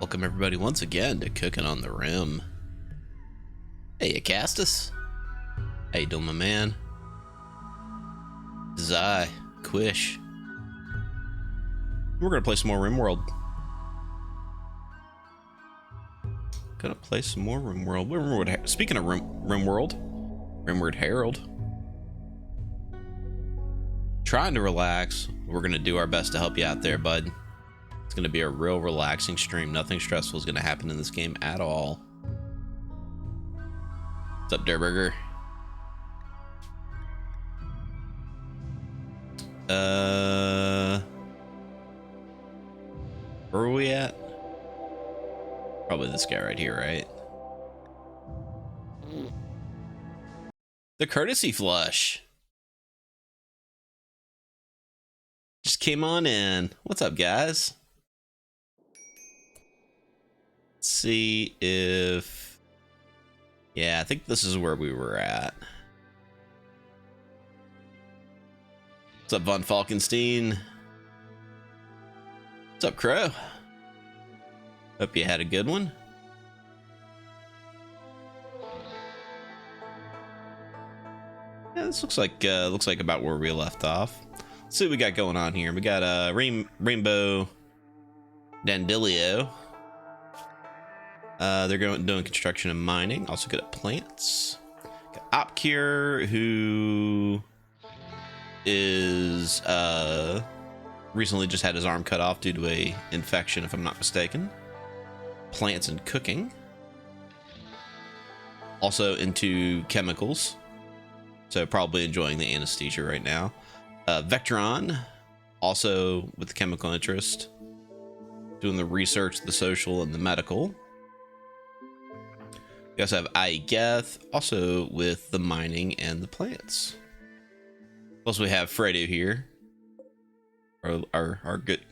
Welcome everybody once again to Cooking on the Rim. Hey, Acastus. How you doing, my man? This is I, Quish. We're gonna play some more Rimworld. Speaking of Rimworld Herald. Trying to relax. We're gonna do our best to help you out there, bud. It's gonna be a real relaxing stream. Nothing stressful is gonna happen in this game at all. What's up, Durburger? Where are we at? Probably this guy right here, right? The courtesy flush. Just came on in. What's up, guys? Let's see if... Yeah, I think this is where we were at. What's up, Von Falkenstein? What's up, Crow? Hope you had a good one. Yeah, this looks like about where we left off. Let's see what we got going on here. We got Rainbow Dandilio. They're doing construction and mining. Also good at plants. Got Opcure, who is recently just had his arm cut off due to a infection, if I'm not mistaken. Plants and cooking. Also into chemicals, so probably enjoying the anesthesia right now. Vectron, also with the chemical interest, doing the research, the social, and the medical. We also have Geth, also with the mining and the plants. Plus we have Fredo here, our good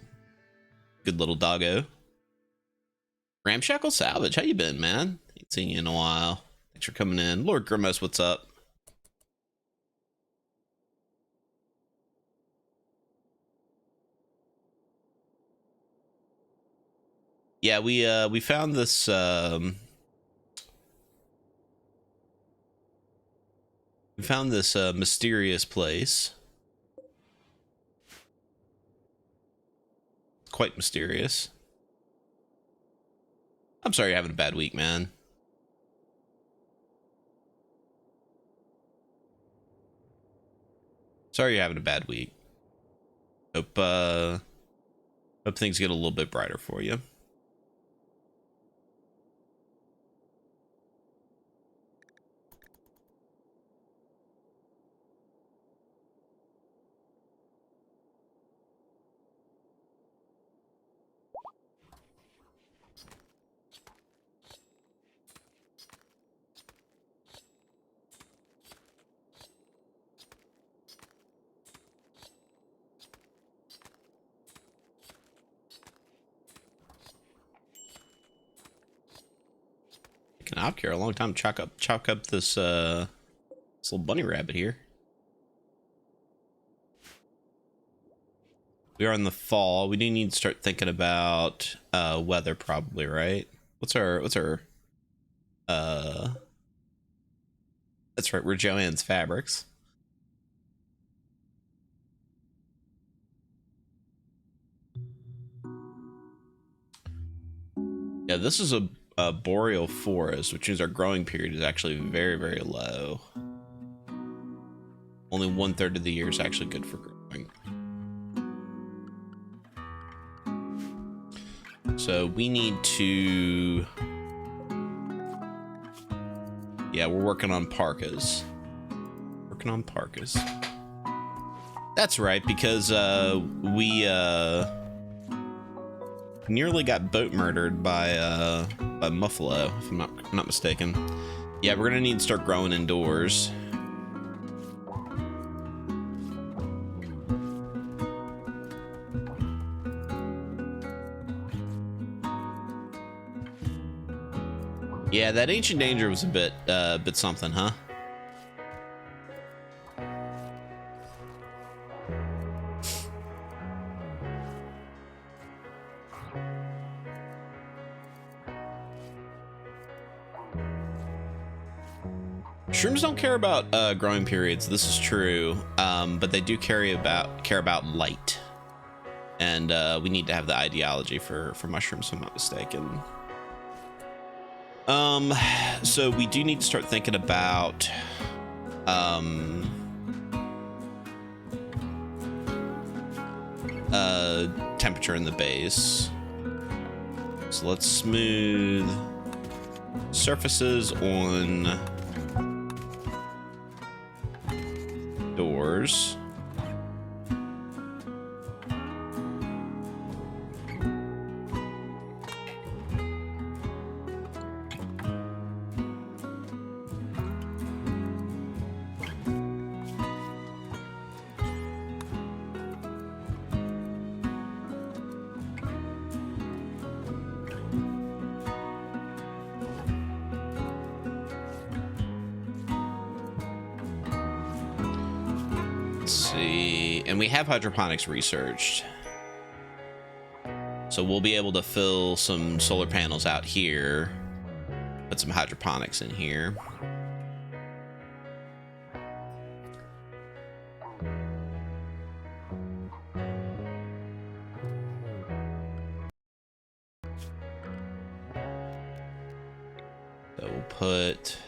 little doggo. Ramshackle Salvage, how you been, man? Ain't seen you in a while. Thanks for coming in. Lord Grimos, what's up? Yeah, we found this mysterious place. It's quite mysterious. I'm sorry you're having a bad week, man. Sorry you're having a bad week. Hope things get a little bit brighter for you. An Opcure, a long time to chalk up this little bunny rabbit here. We are in the fall. We do need to start thinking about weather, probably, right? What's our that's right, we're Joanne's Fabrics. Yeah, this is a boreal forest, which means our growing period is actually very, very low. Only 1/3 of the year is actually good for growing. So we need to... Yeah, we're working on parkas. That's right, because we nearly got boat murdered by Muffalo, if I'm not mistaken. Yeah, we're gonna need to start growing indoors. Yeah, that ancient danger was a bit something, huh? Shrooms don't care about growing periods. This is true, but they do care about light, and we need to have the ideology for mushrooms, if I'm not mistaken. So we do need to start thinking about temperature in the base. So let's smooth surfaces on doors. And we have hydroponics researched, so we'll be able to fill some solar panels out here, put some hydroponics in here. So we'll put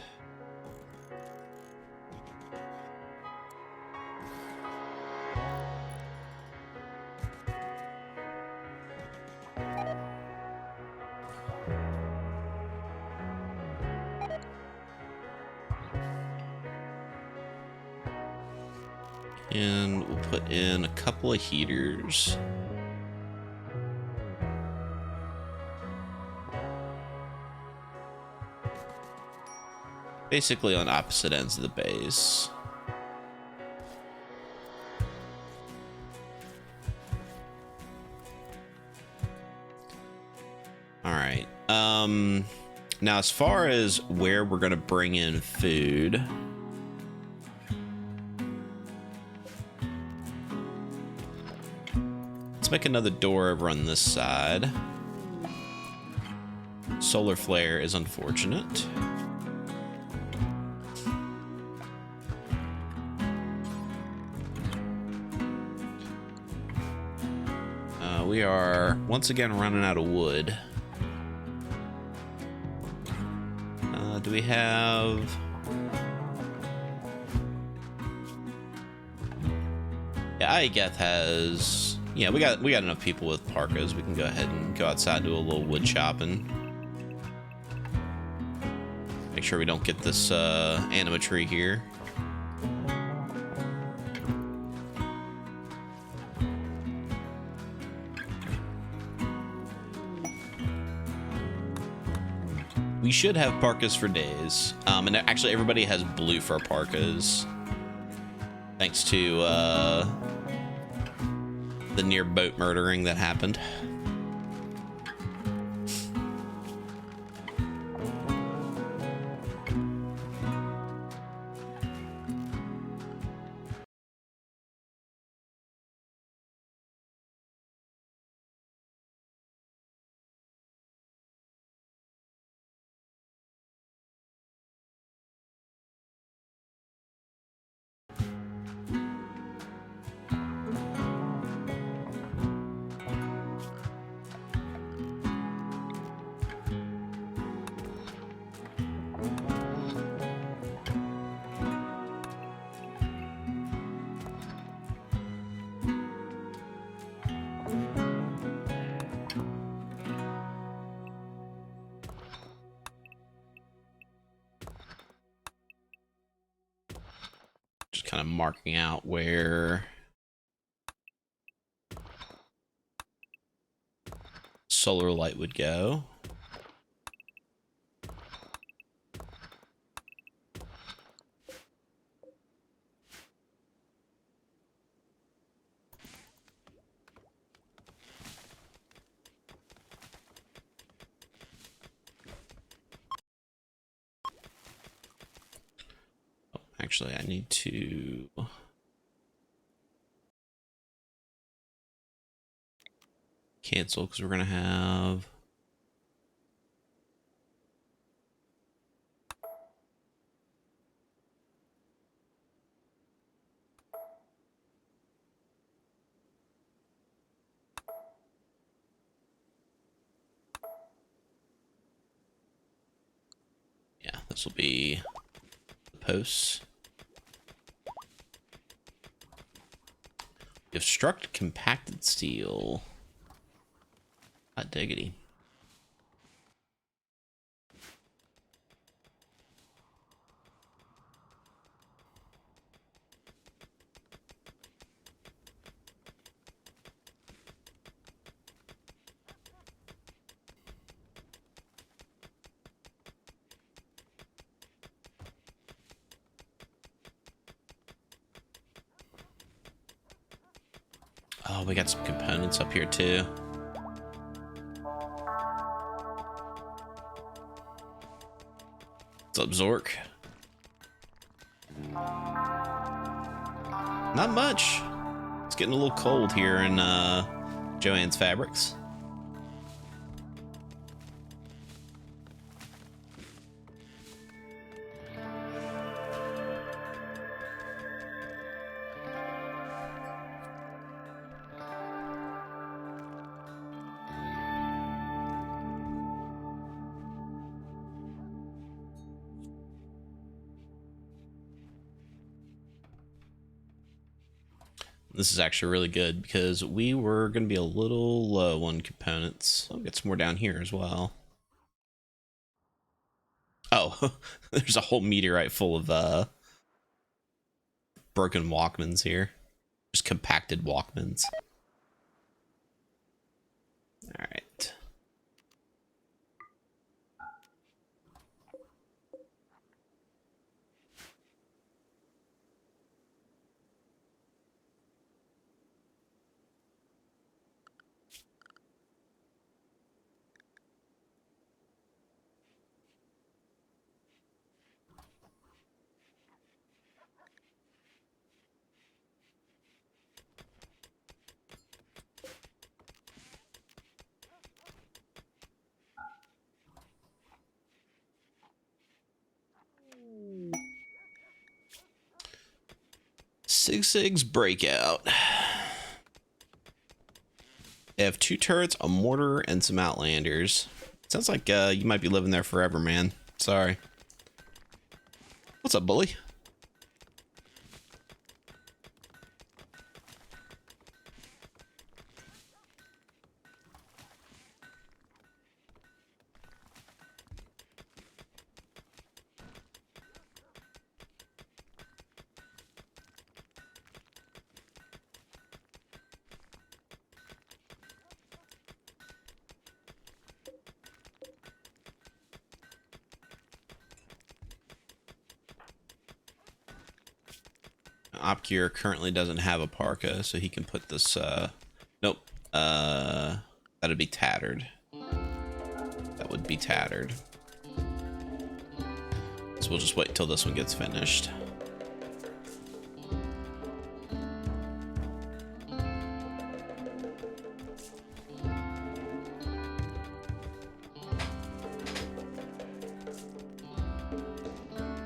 and we'll put in a couple of heaters. Basically on opposite ends of the base. All right. Now as far as where we're going to bring in food, let's make another door over on this side. Solar flare is unfortunate. We are once again running out of wood. Do we have... Yeah, Iageth has... Yeah, we got enough people with parkas. We can go ahead and go outside and do a little wood chopping. Make sure we don't get this anima tree here. We should have parkas for days. And actually everybody has blue for parkas. Thanks to the near boat murdering that happened. Just kind of marking out where solar light would go. Actually, I need to cancel because we're gonna have This will be the posts. We have struck compacted steel. Hot diggity. Oh, we got some components up here too. What's up, Zork? Not much. It's getting a little cold here in Joanne's Fabrics. This is actually really good because we were going to be a little low on components. I'll get some more down here as well. Oh, there's a whole meteorite full of broken Walkmans here. Just compacted Walkmans. All right. Sig's breakout. They have 2 turrets, a mortar, and some outlanders. Sounds like you might be living there forever, man. Sorry. What's up, bully? Opcure currently doesn't have a parka, so he can put this, nope, that'd be tattered. That would be tattered. So we'll just wait until this one gets finished.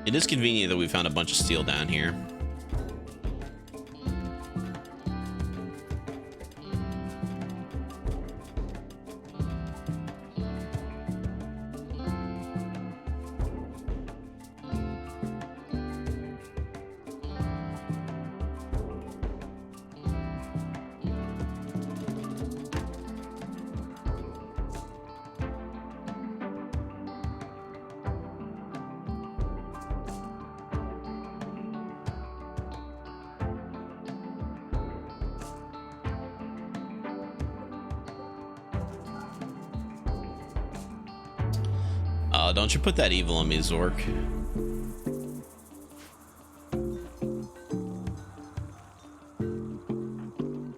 It is convenient that we found a bunch of steel down here. Don't you put that evil on me, Zork.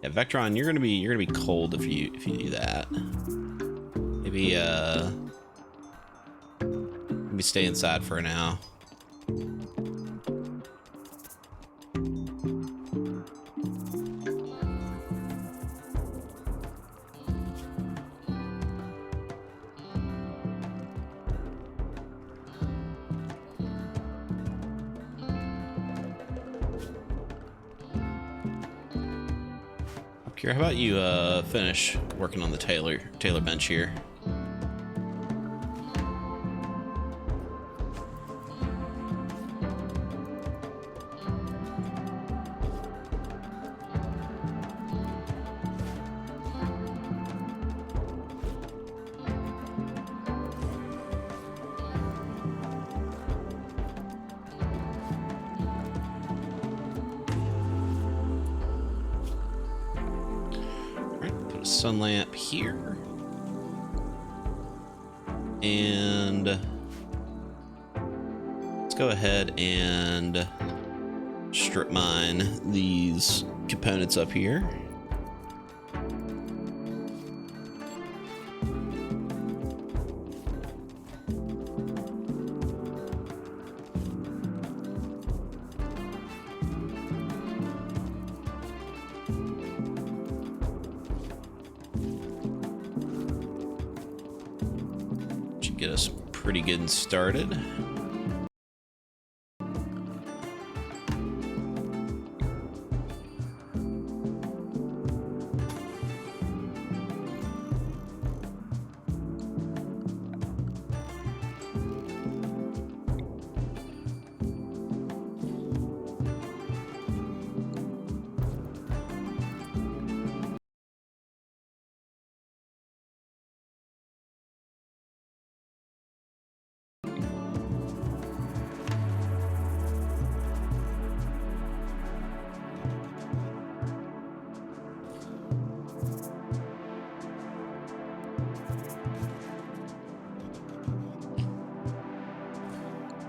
Yeah, Vectron, you're gonna be cold if you do that. Maybe stay inside for now. How about you finish working on the Taylor bench here? sun lamp here. And let's go ahead and strip mine these components up here. Should get us pretty good and started.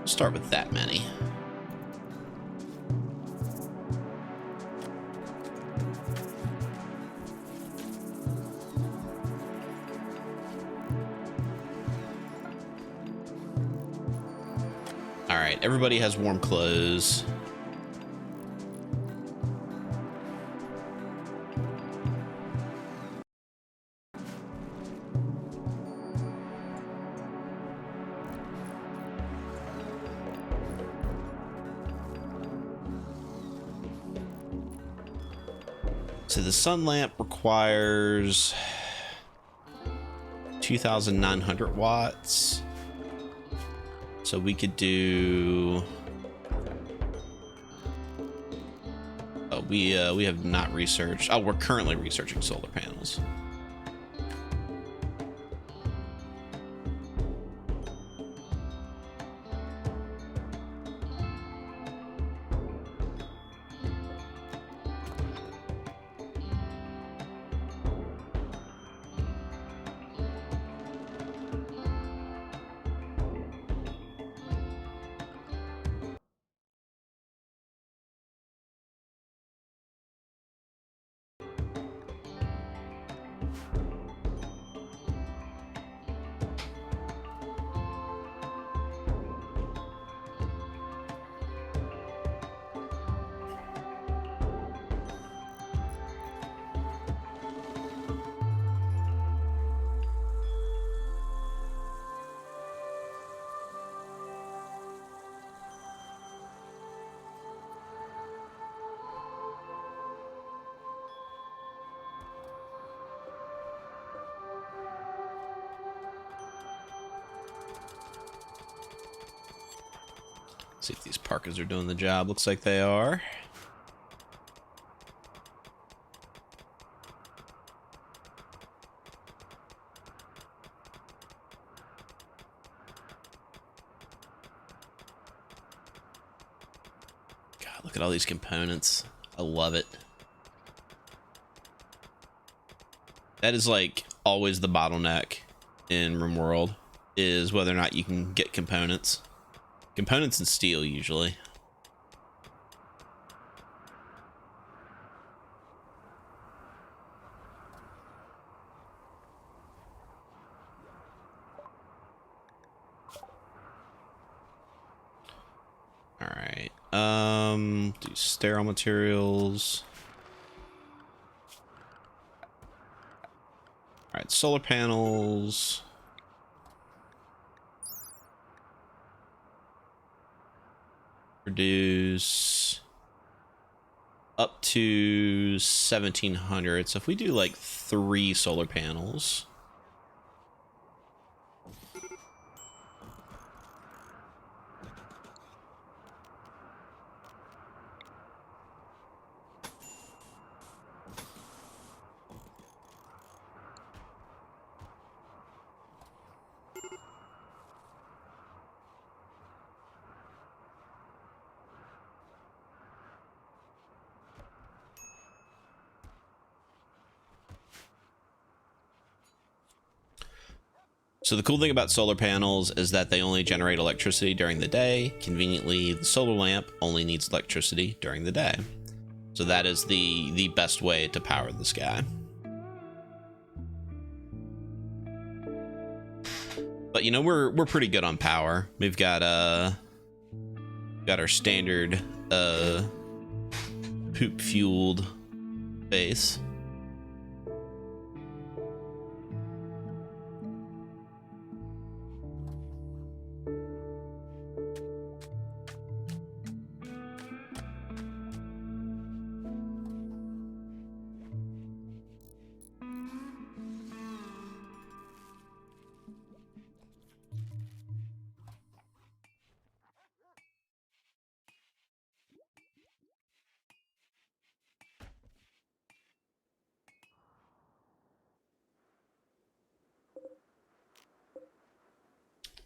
Start with that many. All right, everybody has warm clothes. So the sun lamp requires 2,900 watts. So we could do. Oh, we have not researched. Oh, we're currently researching solar panels. See if these parkas are doing the job. Looks like they are. God, look at all these components. I love it. That is like always the bottleneck in Rimworld, is whether or not you can get components. Components and steel, usually. All right. Do sterile materials. All right, solar panels. Produce up to 1,700. So if we do like 3 solar panels. So the cool thing about solar panels is that they only generate electricity during the day. Conveniently, the solar lamp only needs electricity during the day. So that is the best way to power this guy. But you know, we're pretty good on power. We've got our standard poop fueled base.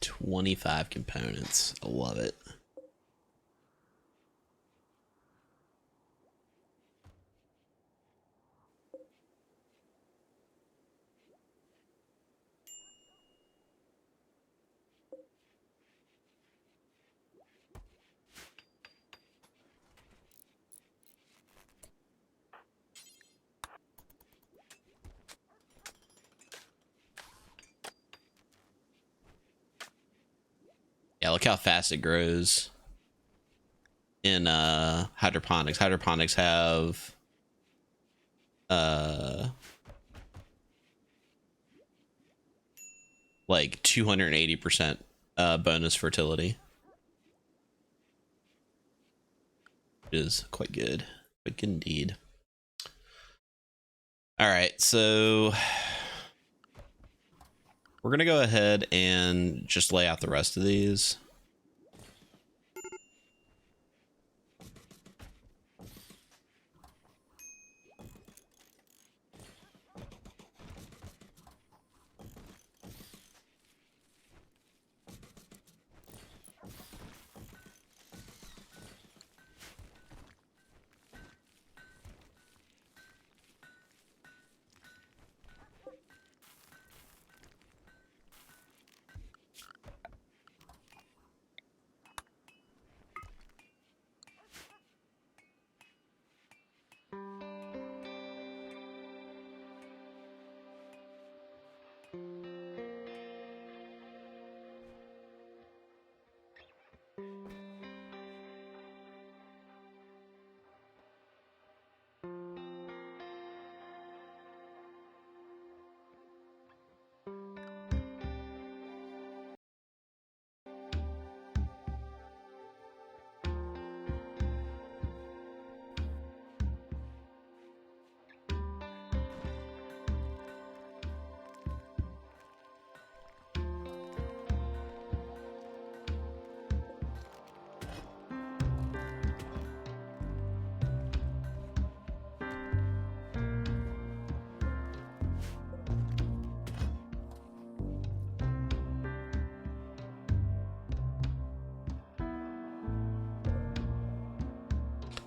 $25 components. I love it. Yeah, look how fast it grows in hydroponics. Hydroponics have like 280% bonus fertility. Which is quite good. Quite good indeed. Alright, so we're gonna go ahead and just lay out the rest of these.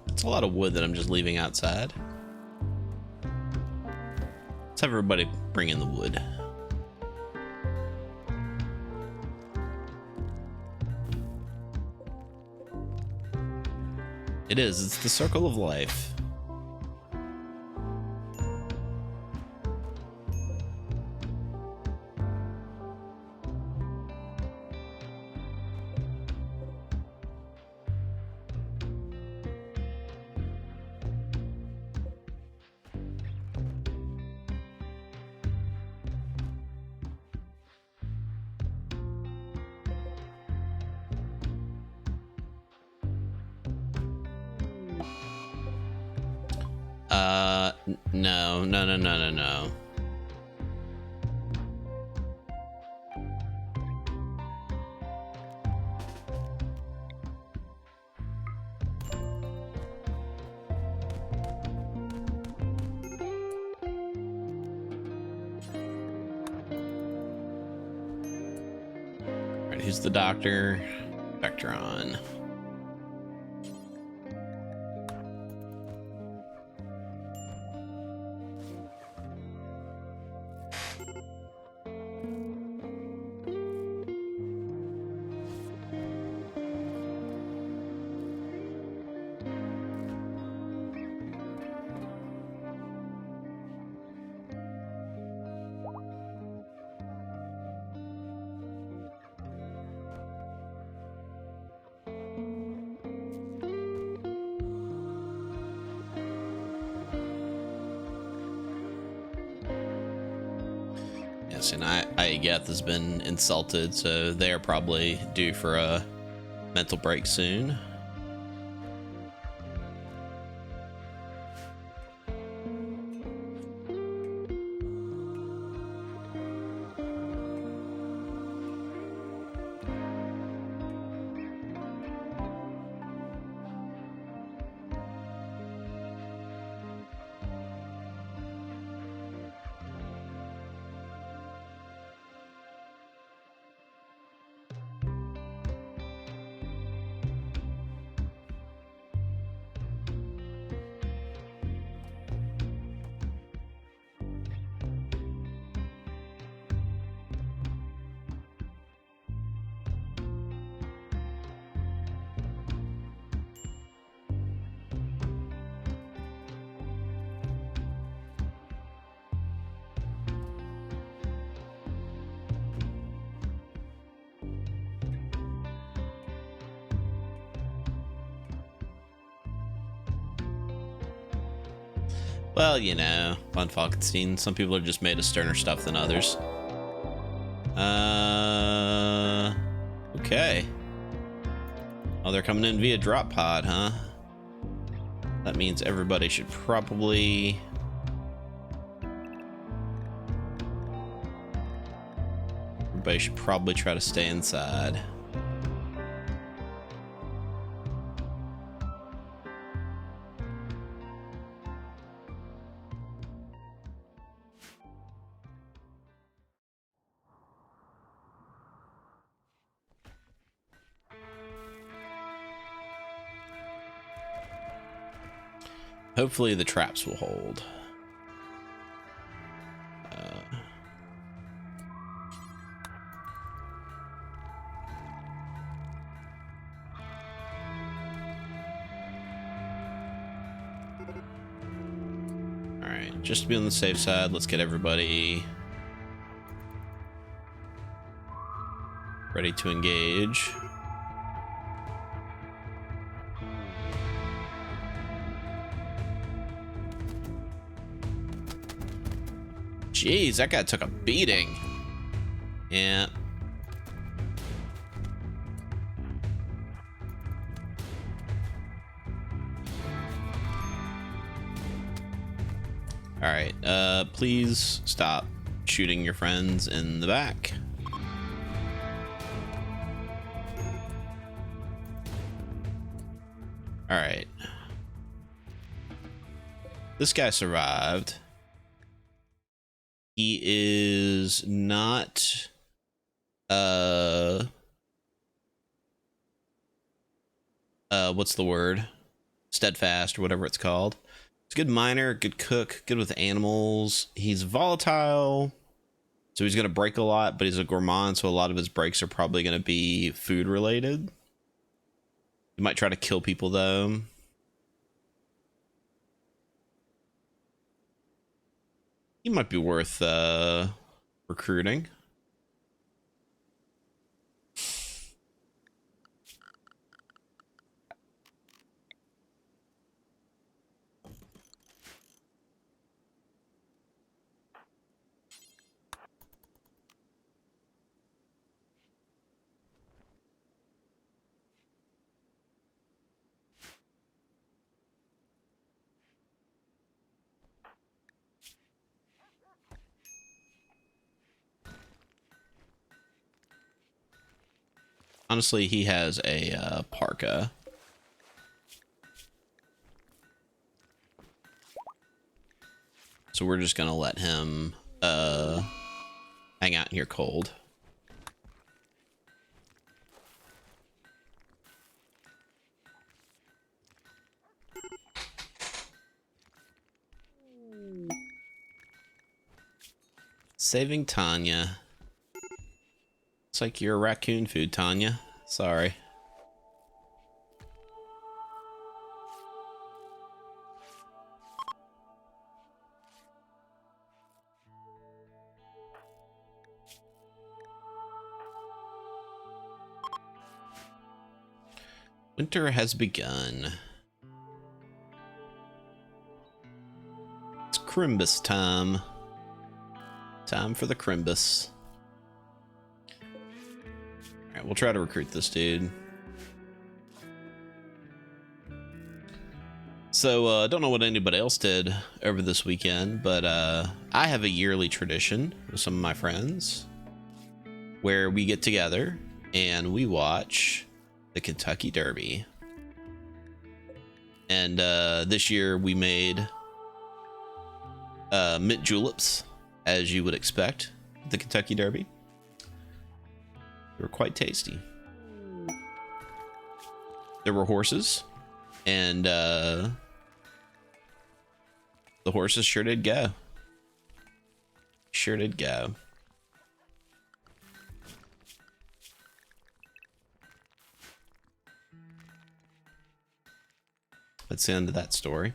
It's a lot of wood that I'm just leaving outside. Let's have everybody bring in the wood. It is. It's the circle of life. No. All right, who's the doctor? Vectron. Yes, and Aegeth has been insulted, so they are probably due for a mental break soon. Well, you know, von Falkenstein, some people are just made of sterner stuff than others. Okay. Oh, they're coming in via drop pod, huh? That means everybody should probably... Everybody should probably try to stay inside. Hopefully the traps will hold. Alright, just to be on the safe side, let's get everybody ready to engage. Jeez, that guy took a beating. Yeah. All right, please stop shooting your friends in the back. All right. This guy survived. He is not what's the word? Steadfast or whatever it's called. He's a good miner, good cook, good with animals. He's volatile, so he's gonna break a lot, but he's a gourmand, so a lot of his breaks are probably gonna be food related. He might try to kill people though. He might be worth recruiting. Honestly, he has a parka. So we're just gonna let him hang out here cold. Saving Tanya. It's like you're a raccoon food, Tanya. Sorry. Winter has begun. It's Crimbus time. Time for the Crimbus. Alright, we'll try to recruit this dude. So, I don't know what anybody else did over this weekend, but I have a yearly tradition with some of my friends where we get together and we watch the Kentucky Derby. And this year we made mint juleps, as you would expect, the Kentucky Derby. They were quite tasty. There were horses, and the horses sure did go. Sure did go. That's the end of that story.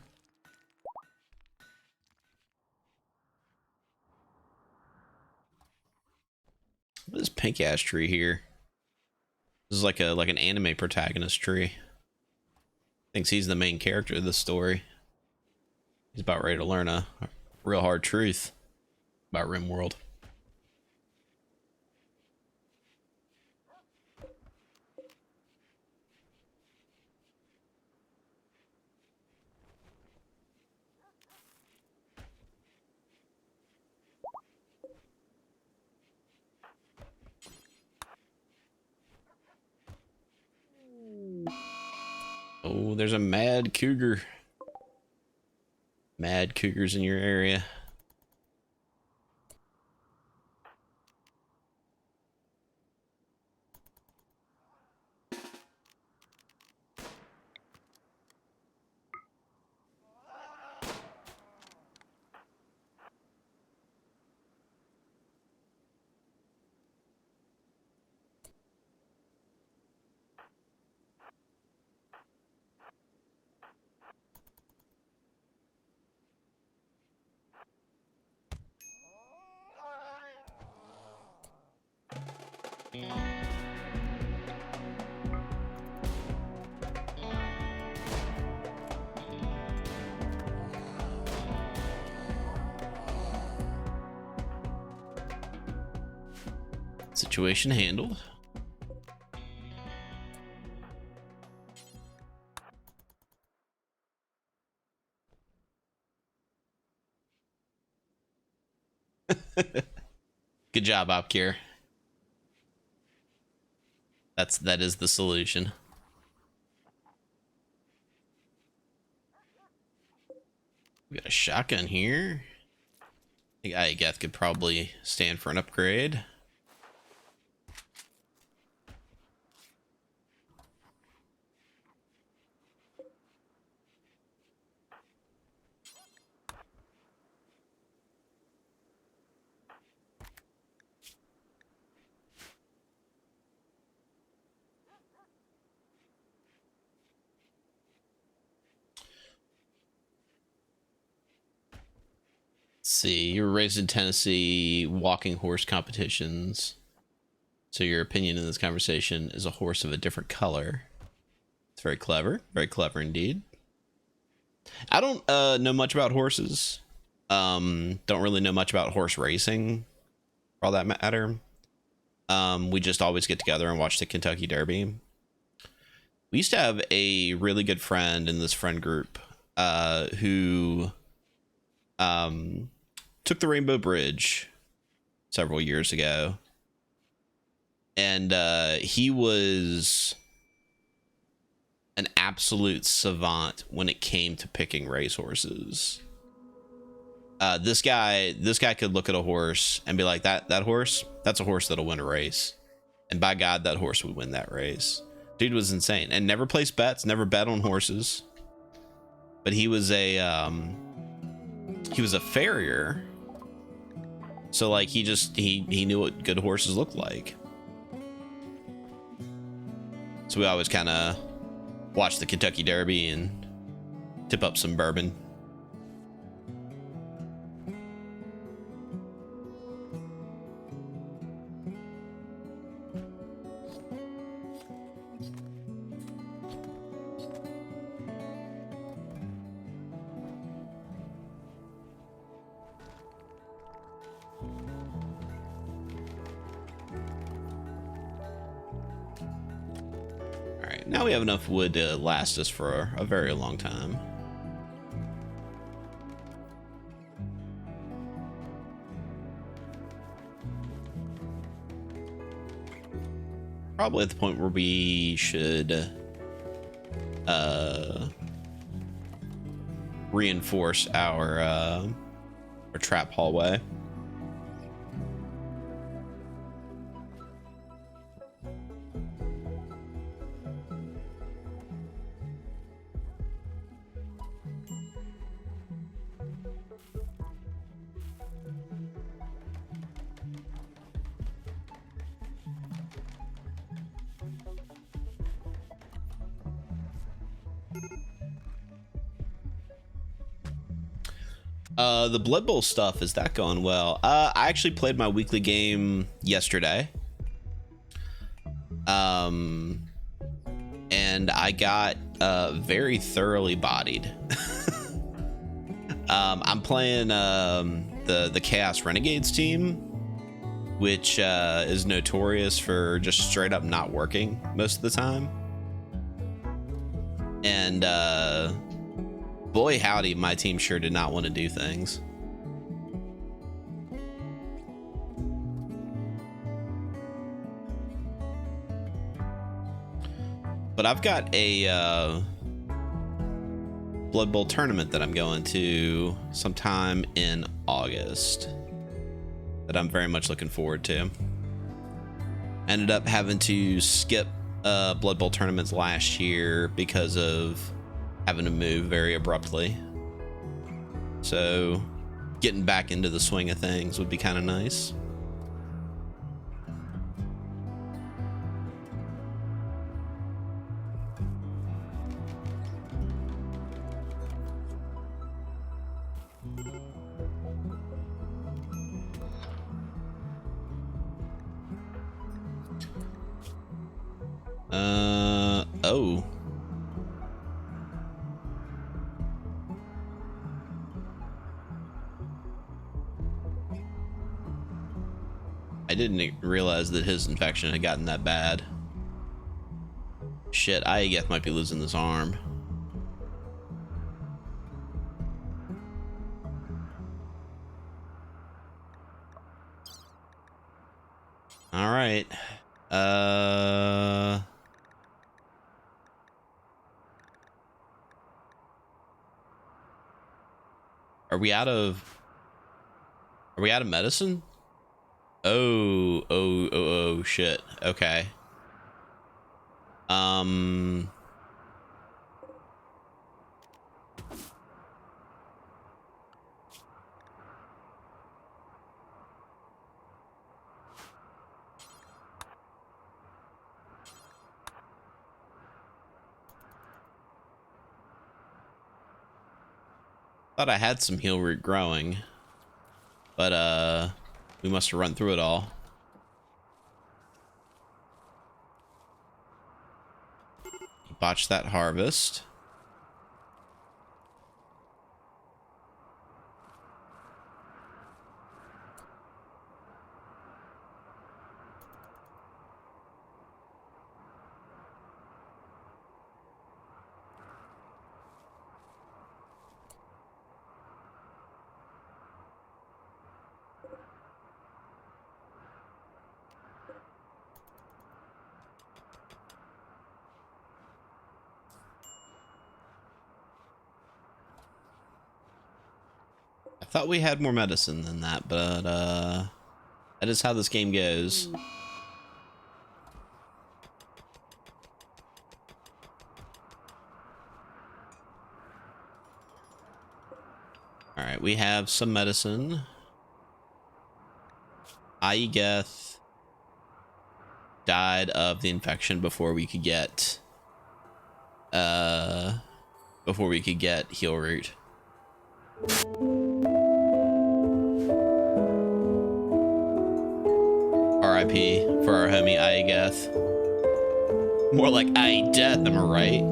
What is this pink ass tree here? This is like an anime protagonist tree. Thinks he's the main character of the story. He's about ready to learn a real hard truth about Rimworld. Oh, there's a mad cougar. Mad cougars in your area. Situation handled. Good job, Opkier. That is the solution. We got a shotgun here. I think Iageth could probably stand for an upgrade. See, you were raised in Tennessee, walking horse competitions. So your opinion in this conversation is a horse of a different color. It's very clever indeed. I don't know much about horses. Don't really know much about horse racing, for all that matter. We just always get together and watch the Kentucky Derby. We used to have a really good friend in this friend group who took the Rainbow Bridge several years ago. And he was an absolute savant when it came to picking racehorses. This guy could look at a horse and be like, that horse, that's a horse that'll win a race. And by God, that horse would win that race. Dude was insane and never placed bets, never bet on horses. But he was a farrier. So like he knew what good horses looked like. So we always kind of watch the Kentucky Derby and tip up some bourbon. right, now we have enough wood to last us for a very long time. Probably at the point where we should reinforce our trap hallway. The Blood Bowl stuff, is that going well? I actually played my weekly game yesterday. And I got very thoroughly bodied. I'm playing the Chaos Renegades team, which is notorious for just straight up not working most of the time. And boy howdy, my team sure did not want to do things. But I've got a Blood Bowl tournament that I'm going to sometime in August that I'm very much looking forward to. Ended up having to skip Blood Bowl tournaments last year because of having to move very abruptly. So getting back into the swing of things would be kind of nice. Oh. I didn't realize that his infection had gotten that bad. Shit, Iageth might be losing this arm. All right. Are we out of medicine? Oh, shit. Okay. Thought I had some heal root growing, but we must have run through it all. Botched that harvest. I thought we had more medicine than that, but that is how this game goes. All right, we have some medicine. Iageth died of the infection before we could get heal root. RIP for our homie Iageth. More like I-death, am I right?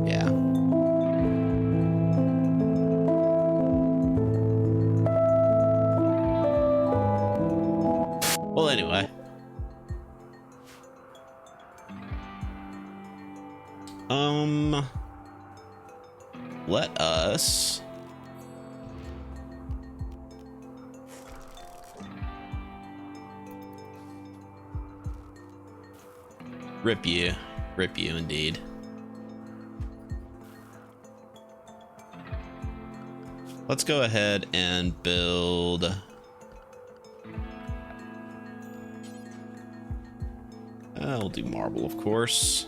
Yeah. Well, anyway. Let us rip you indeed. Let's go ahead and build we'll do marble, of course.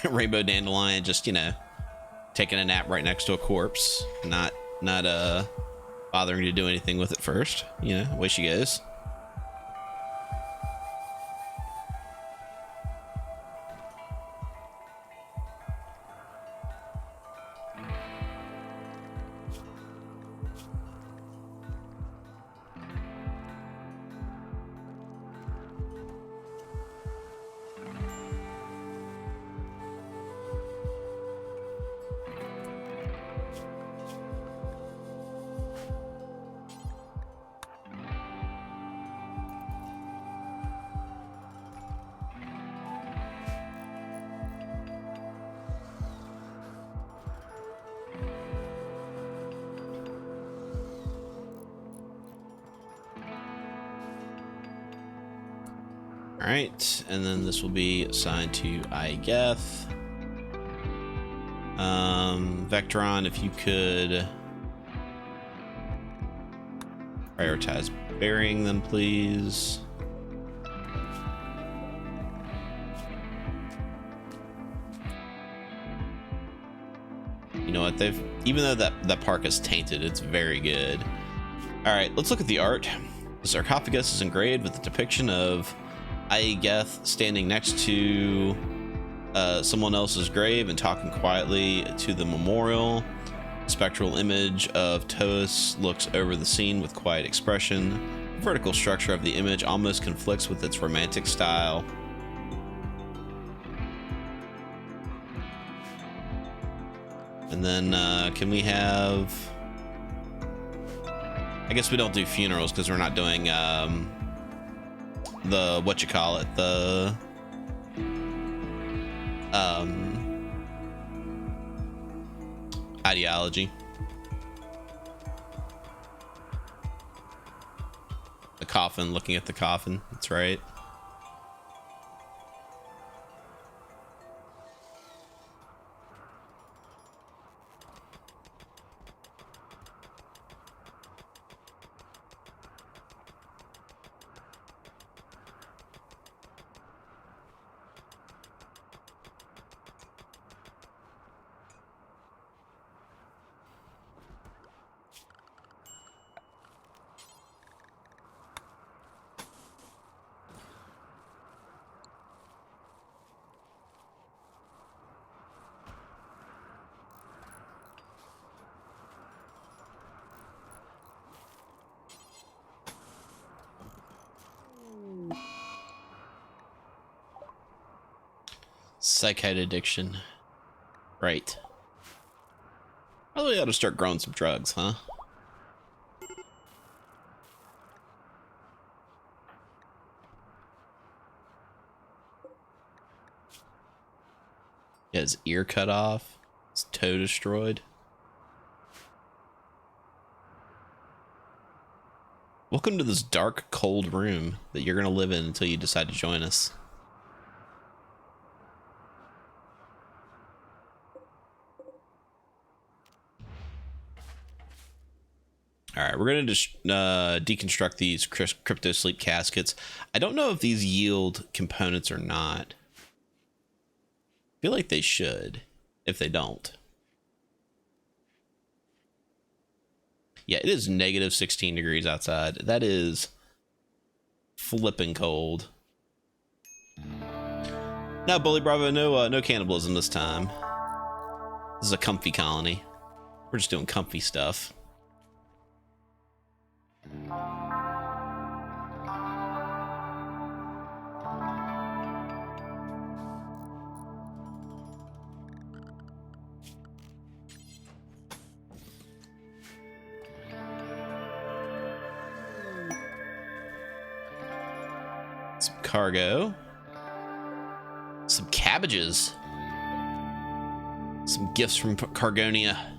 Rainbow dandelion, just, you know, taking a nap right next to a corpse, not bothering to do anything with it first, you know, away she goes. All right, and then this will be assigned to Igeth. Vectron, if you could prioritize burying them, please. You know what, even though that park is tainted, it's very good. All right, let's look at the art. The sarcophagus is engraved with a depiction of Igeth standing next to someone else's grave and talking quietly to the memorial. The spectral image of Toas looks over the scene with quiet expression. The vertical structure of the image almost conflicts with its romantic style. And then can we have, I guess we don't do funerals because we're not doing the the ideology, the coffin, looking at the coffin. That's right. Psychite addiction. Right. Probably ought to start growing some drugs, huh? Yeah, his ear cut off. His toe destroyed. Welcome to this dark, cold room that you're going to live in until you decide to join us. All right, we're going to just deconstruct these crypto sleep caskets. I don't know if these yield components or not. I feel like they should, if they don't. Yeah, it is negative 16 degrees outside. That is flipping cold. No, Bully Bravo, no cannibalism this time. This is a comfy colony. We're just doing comfy stuff. Some cargo. Some cabbages. Some gifts from Cargonia.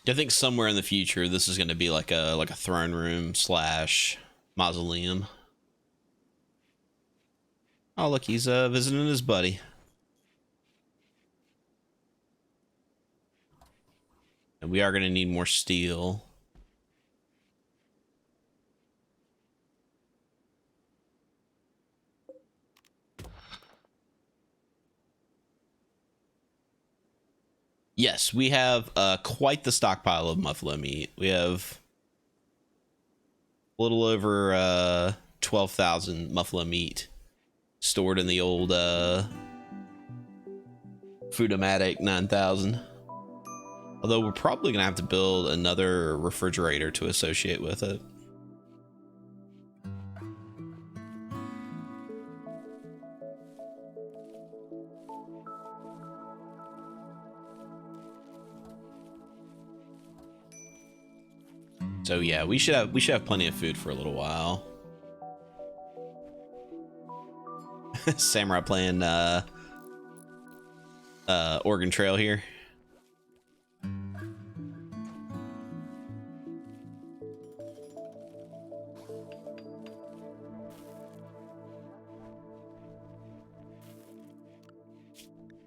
I think somewhere in the future this is going to be like a throne room slash mausoleum. Oh look, he's visiting his buddy. And we are going to need more steel. Yes, we have quite the stockpile of buffalo meat. We have a little over 12,000 buffalo meat stored in the old Foodomatic 9000. Although we're probably going to have to build another refrigerator to associate with it. So yeah, we should have plenty of food for a little while. Samurai playing Oregon Trail here.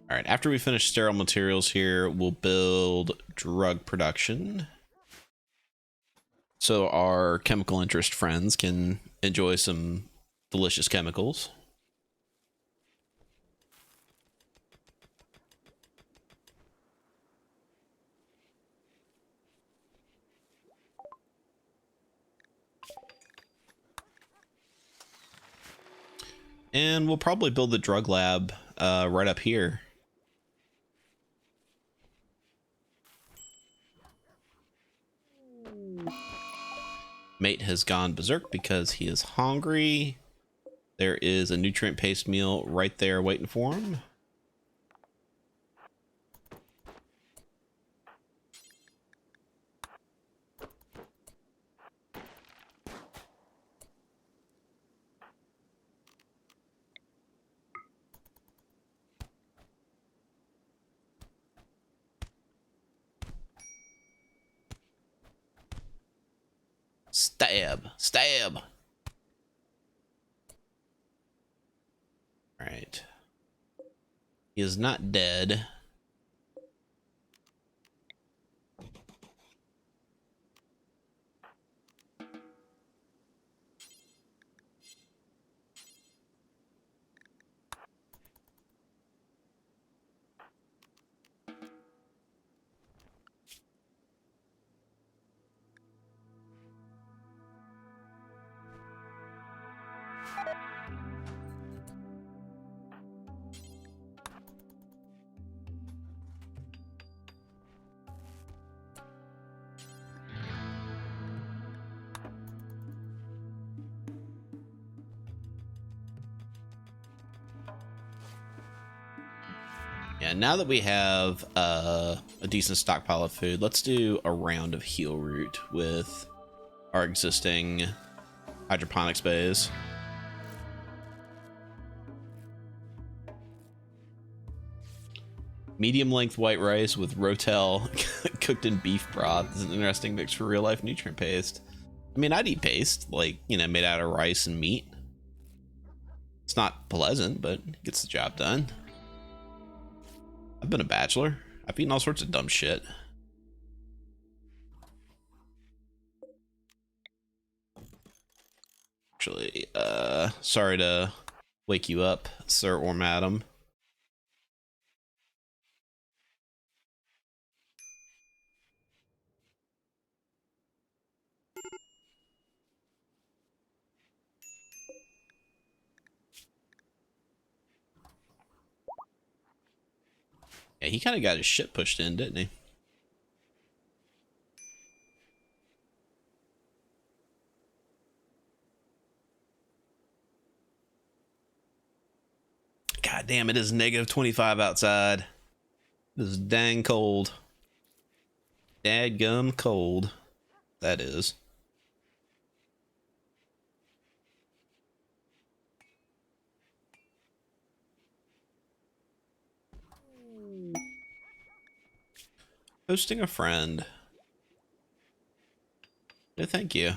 All right, after we finish sterile materials here, we'll build drug production. So our chemical interest friends can enjoy some delicious chemicals. And we'll probably build the drug lab right up here. Mate has gone berserk because he is hungry. There is a nutrient paste meal right there waiting for him. Stab, stab. All right. He is not dead. Yeah, now that we have a decent stockpile of food, let's do a round of heal root with our existing hydroponics bays. Medium length white rice with rotel cooked in beef broth is an interesting mix for real life nutrient paste. I mean, I'd eat paste, like, you know, made out of rice and meat. It's not pleasant, but it gets the job done. I've been a bachelor. I've eaten all sorts of dumb shit. Actually, sorry to wake you up, sir or madam. Yeah, he kind of got his shit pushed in, didn't he? God damn, it is negative 25 outside. It is dang cold. Dadgum cold. That is. Hosting a friend. No, thank you.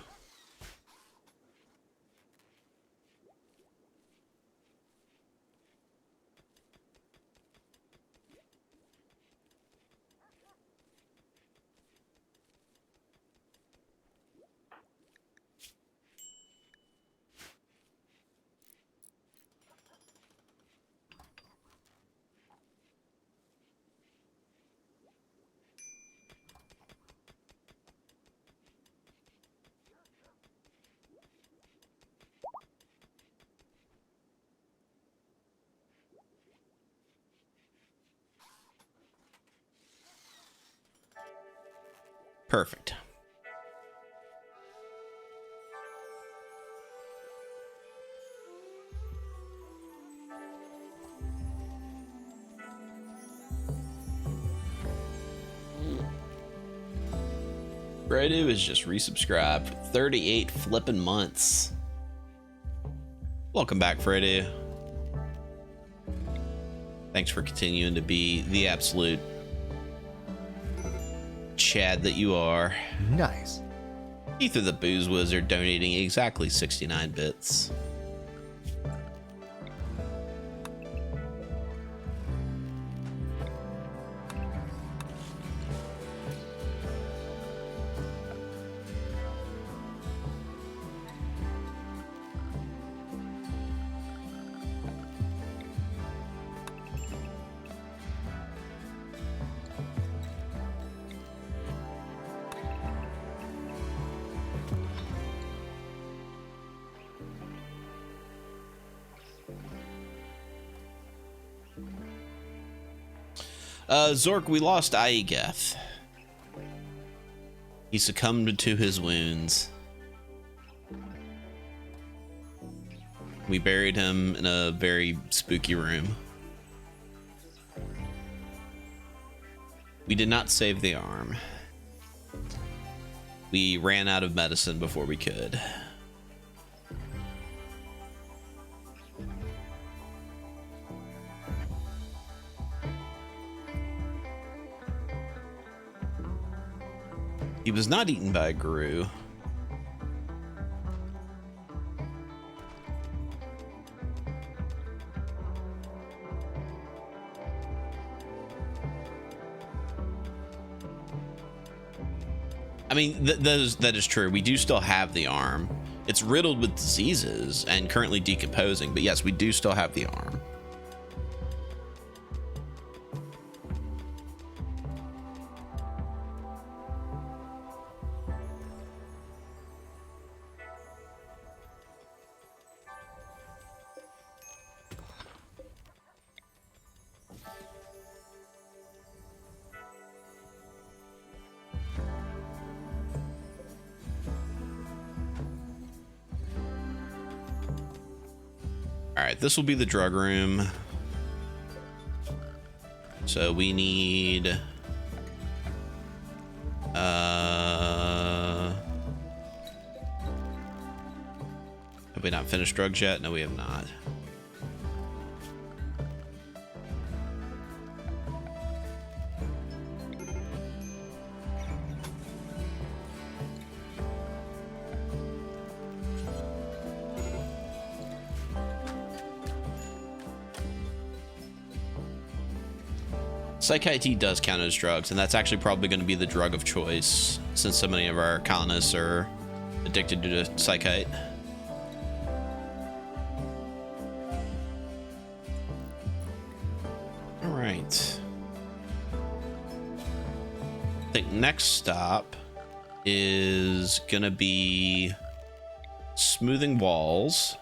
Perfect. Fredo is just resubscribed for 38 flipping months. Welcome back, Fredo. Thanks for continuing to be the absolute Chad that you are. Nice. Ether the Booze Wizard donating exactly 69 bits. Zork, we lost Aegeth. He succumbed to his wounds. We buried him in a very spooky room. We did not save the arm. We ran out of medicine before we could. He was not eaten by a Gru. I mean, that is true. We do still have the arm. It's riddled with diseases and currently decomposing, but yes, we do still have the arm. All right, this will be the drug room. So we need have we not finished drugs yet? No, we have not. Psych IT does count as drugs, and that's actually probably going to be the drug of choice since so many of our colonists are addicted to psychite. All right. I think next stop is going to be smoothing walls.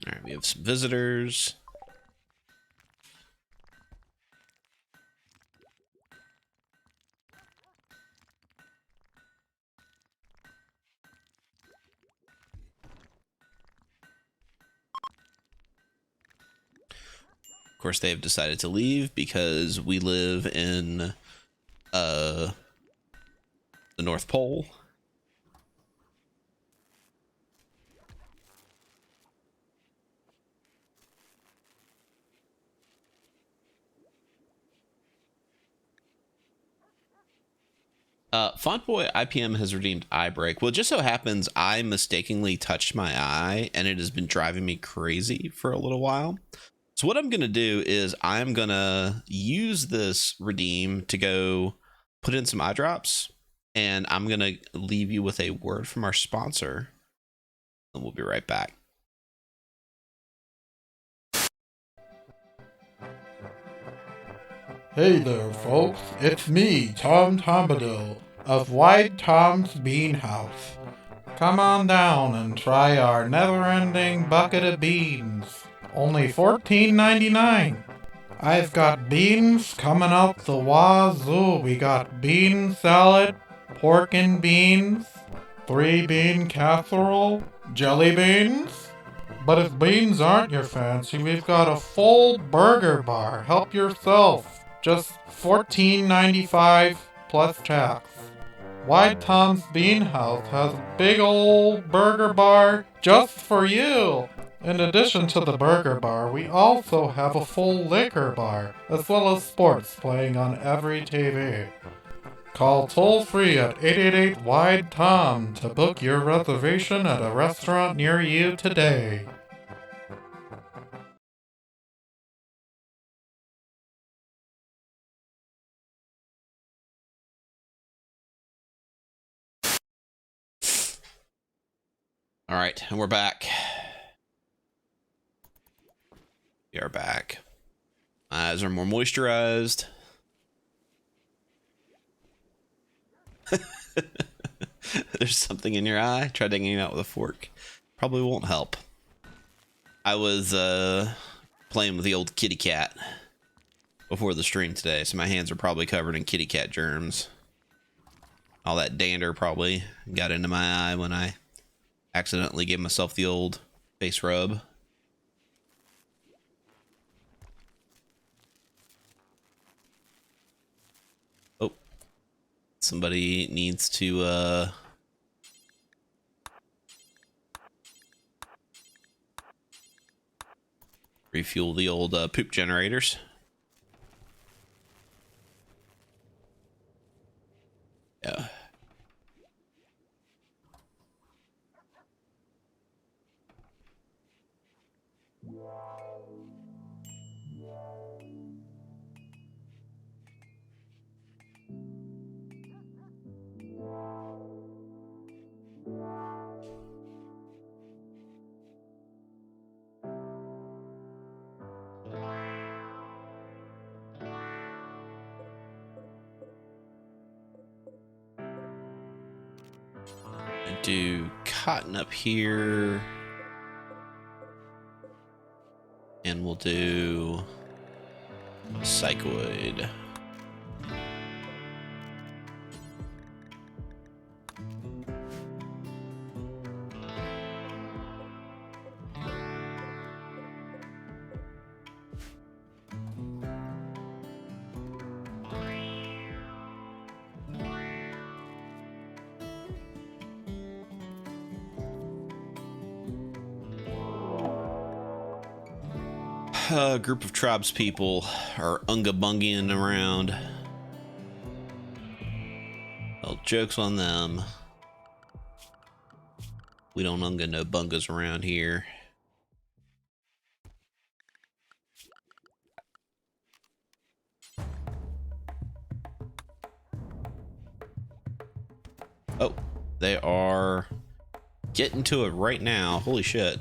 All right, we have some visitors. Of course, they have decided to leave because we live in the North Pole. Fontboy IPM has redeemed eye break. Well, it just so happens I mistakenly touched my eye and it has been driving me crazy for a little while. So what I'm going to do is I'm going to use this redeem to go put in some eye drops, and I'm going to leave you with a word from our sponsor, and we'll be right back. Hey there, folks. It's me, Tom Tombadil, of Wide Tom's Bean House. Come on down and try our never-ending bucket of beans. Only $14.99. I've got beans coming out the wazoo. We got bean salad, pork and beans, 3-bean casserole, jelly beans. But if beans aren't your fancy, we've got a full burger bar. Help yourself. Just $14.95 plus tax. Wide Tom's Bean House has a big old burger bar just for you. In addition to the burger bar, we also have a full liquor bar, as well as sports playing on every TV. Call toll-free at 888-WIDE-TOM to book your reservation at a restaurant near you today. All right, and we're back. We are back. My eyes are more moisturized. There's something in your eye. Try digging it out with a fork. Probably won't help. I was playing with the old kitty cat before the stream today, so my hands are probably covered in kitty cat germs. All that dander probably got into my eye when I accidentally gave myself the old face rub. Oh, somebody needs to refuel the old poop generators. Yeah. do cotton up here. And we'll do psychoid. A group of tribes people are unga-bungying around. Well, joke's on them. We don't unga no bungas around here. Oh, they are getting to it right now. Holy shit.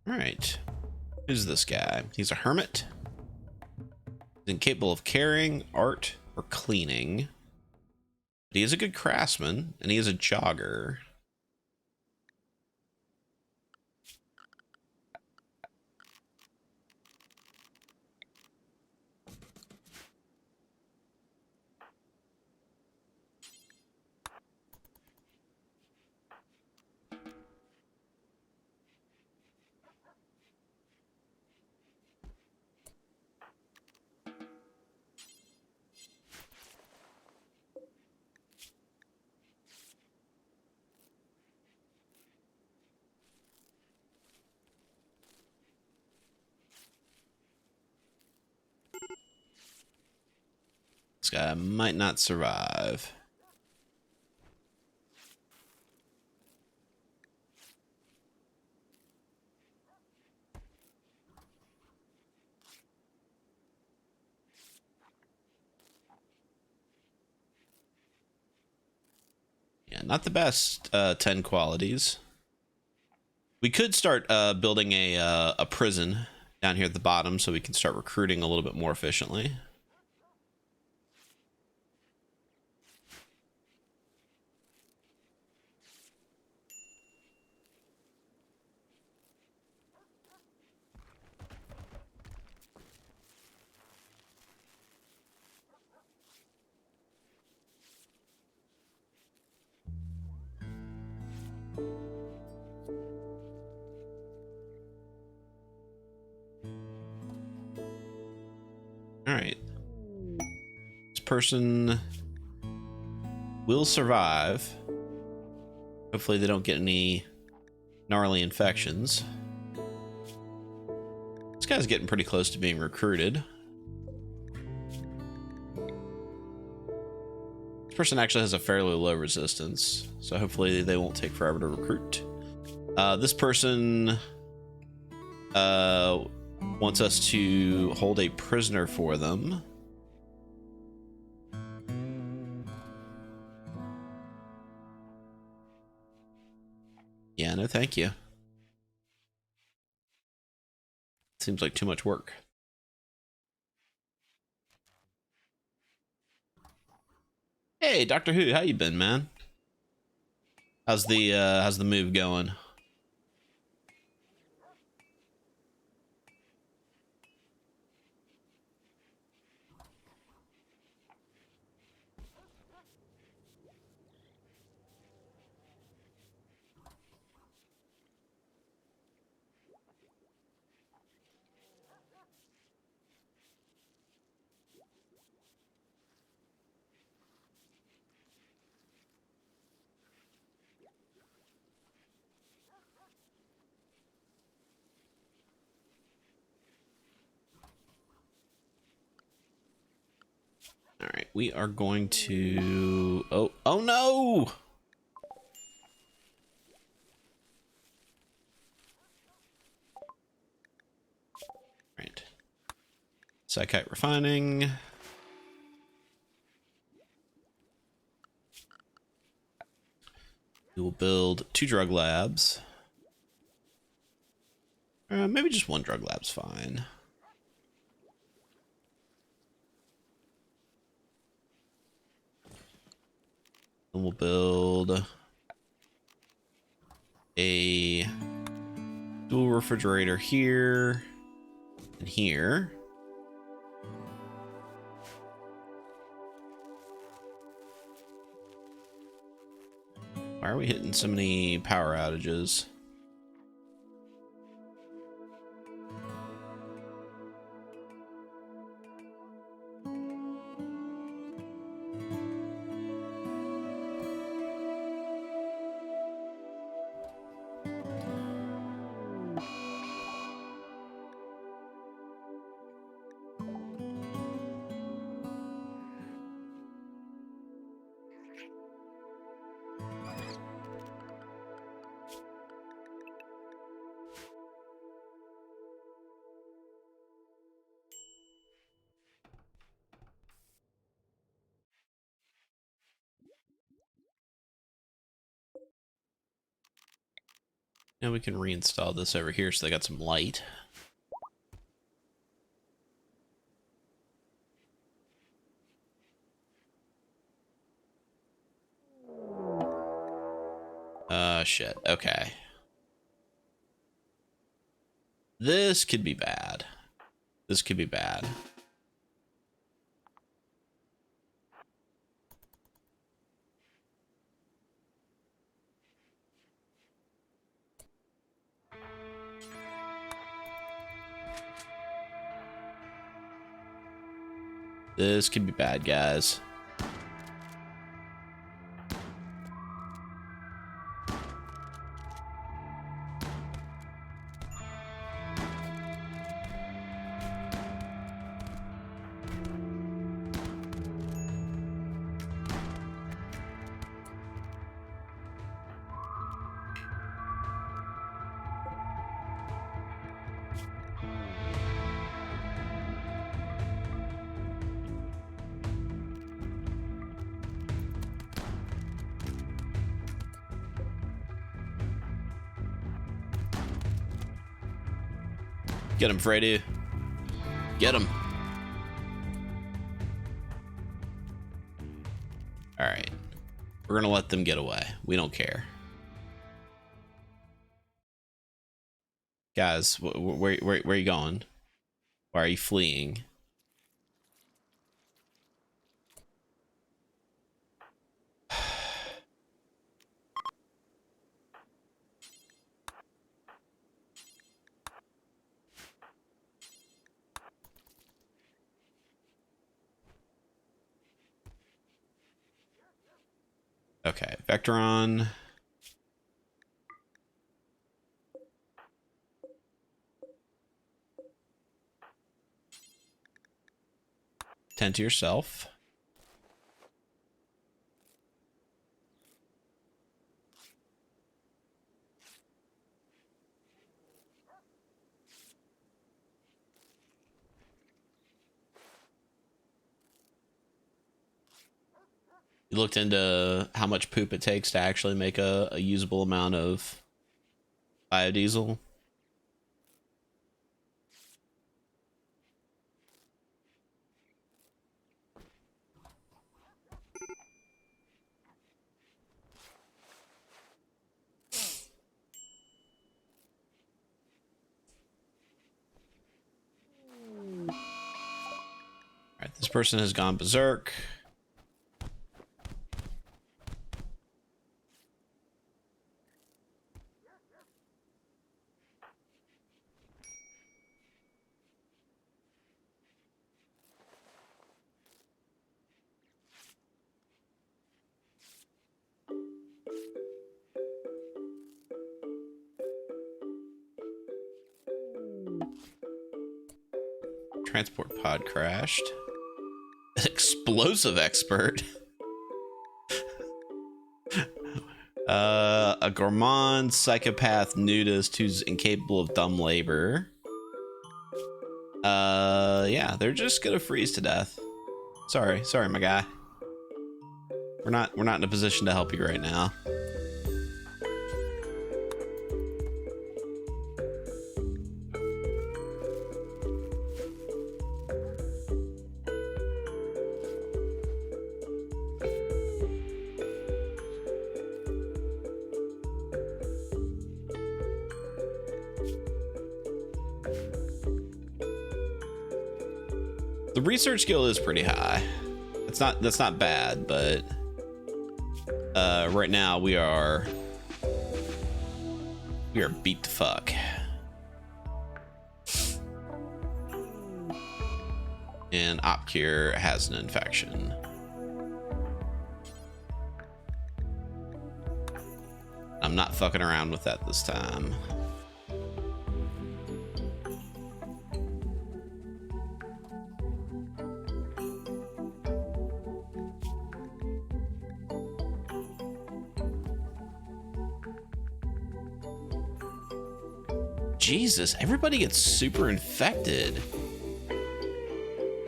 Alright. Who's this guy? He's a hermit. He's incapable of carrying, art, or cleaning. But he is a good craftsman, and he is a jogger. This guy might not survive. Yeah, not the best 10 qualities. We could start building a prison down here at the bottom so we can start recruiting a little bit more efficiently. All right. This person will survive. Hopefully they don't get any gnarly infections. This guy's getting pretty close to being recruited. This person actually has a fairly low resistance, so hopefully they won't take forever to recruit. This person wants us to hold a prisoner for them. Yeah, no thank you. Seems like too much work. Hey, Doctor Who, how you been, man? How's the move going? All right, we are going to... Oh no! Right. Psychite refining. We will build 2 drug labs. Maybe just 1 drug lab's fine. And we'll build a dual refrigerator here and here. Why are we hitting so many power outages? Now we can reinstall this over here so they got some light. Shit. Okay. This could be bad. This could be bad. This could be bad, guys. Get him, Freddy. Get him. All right. We're going to let them get away. We don't care. Guys, where are you going? Why are you fleeing? Okay, Vectron. Tend to yourself. You looked into how much poop it takes to actually make a usable amount of biodiesel? All right, this person has gone berserk. Transport pod crashed. Explosive expert. A gourmand psychopath nudist who's incapable of dumb labor. Yeah, they're just gonna freeze to death. Sorry, my guy. We're not in a position to help you right now. The research skill is pretty high. That's not bad, but right now we are beat the fuck. And Opcure has an infection. I'm not fucking around with that this time. Jesus, everybody gets super infected.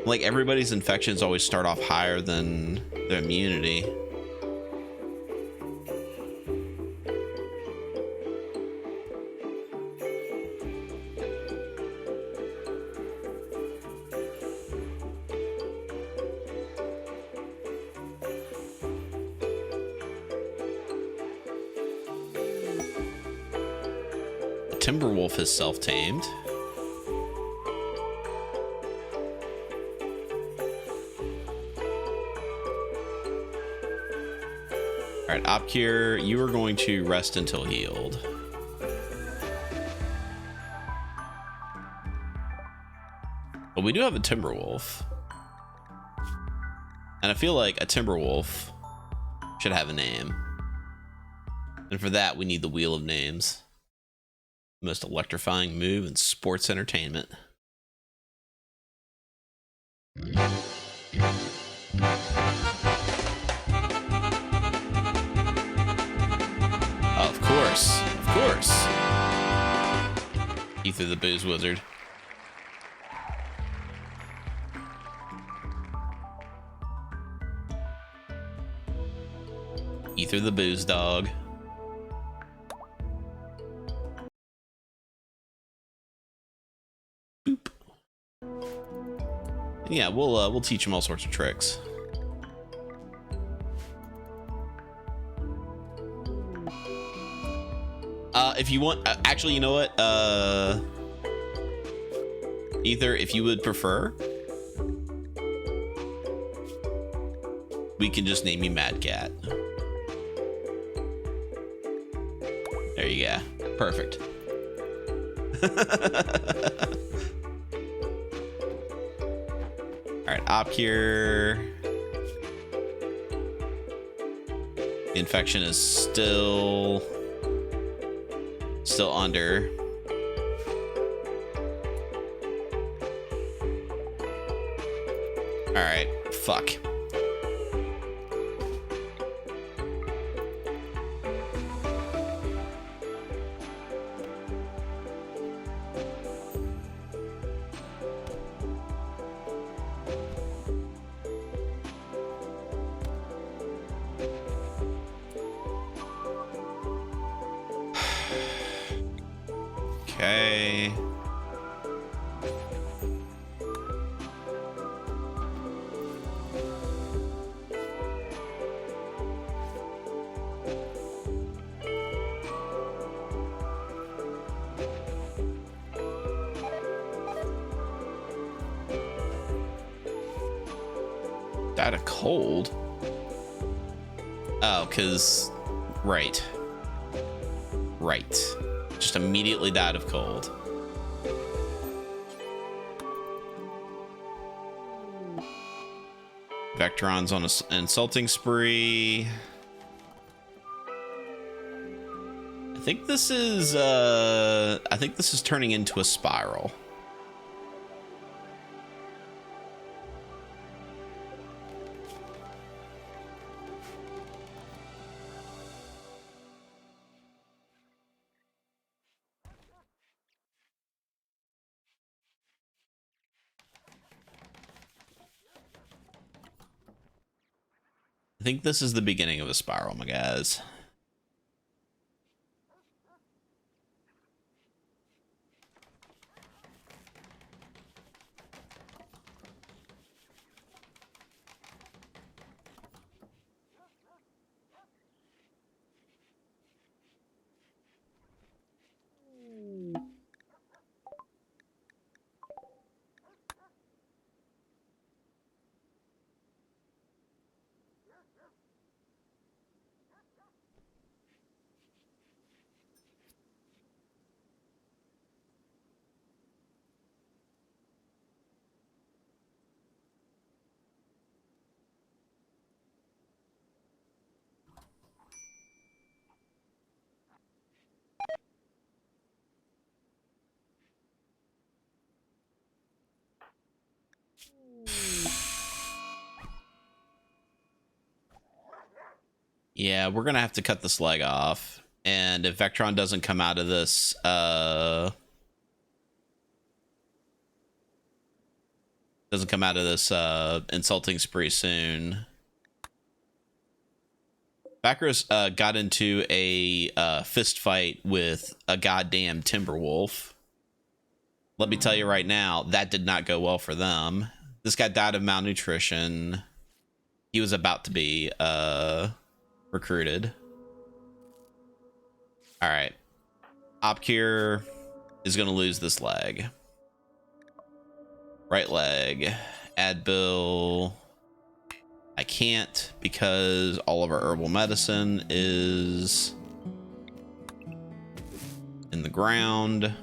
Like, everybody's infections always start off higher than their immunity. Timberwolf is self-tamed. All right, Opcure, you are going to rest until healed. But we do have a Timberwolf. And I feel like a Timberwolf should have a name. And for that, we need the Wheel of Names. Most electrifying move in sports entertainment. Of course. Of course. Ether the Booze Wizard. Ether the Booze Dog. Boop. And yeah, we'll teach him all sorts of tricks. If you want, actually, you know what? Ether, if you would prefer, we can just name you Mad Cat. There you go. Perfect. All right, Opcure. The infection is still under. All right, fuck. Okay. Died of cold? Oh, because... Right. Just immediately died of cold. Vectron's on an insulting spree. I think this is turning into a spiral. I think this is the beginning of a spiral, my guys. Yeah, we're gonna have to cut this leg off. And if Vectron doesn't come out of this, insulting spree soon. Backers got into a fist fight with a goddamn Timberwolf. Let me tell you right now, that did not go well for them. This guy died of malnutrition. He was about to be recruited. All right. Opcure is going to lose this leg. Right leg. Adbil. I can't because all of our herbal medicine is in the ground.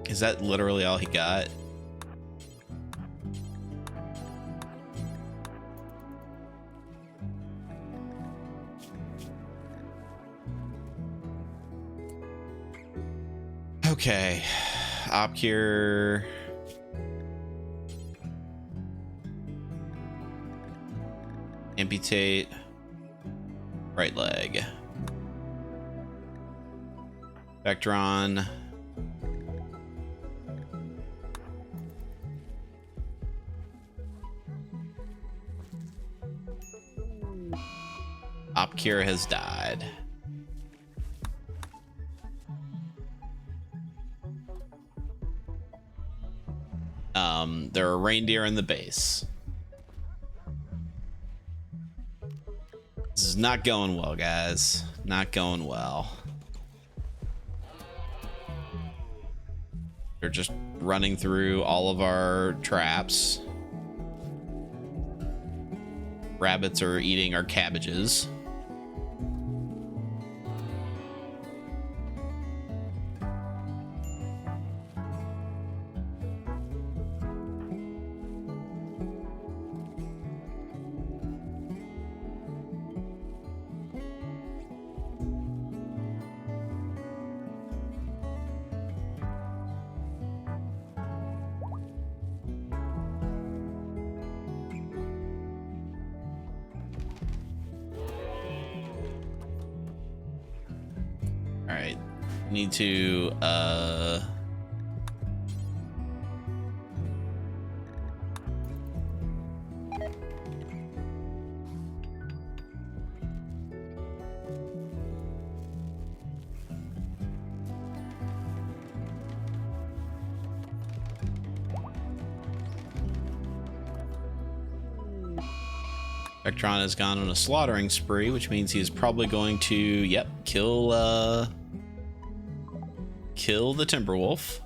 Is that literally all he got? Okay. Opcure. Amputate. Right leg. Vectron. Opcure has died. There are reindeer in the base. This is not going well, guys. Not going well. They're just running through all of our traps. Rabbits are eating our cabbages. Need to Vectron has gone on a slaughtering spree, which means he's probably going to, yep, kill the Timberwolf.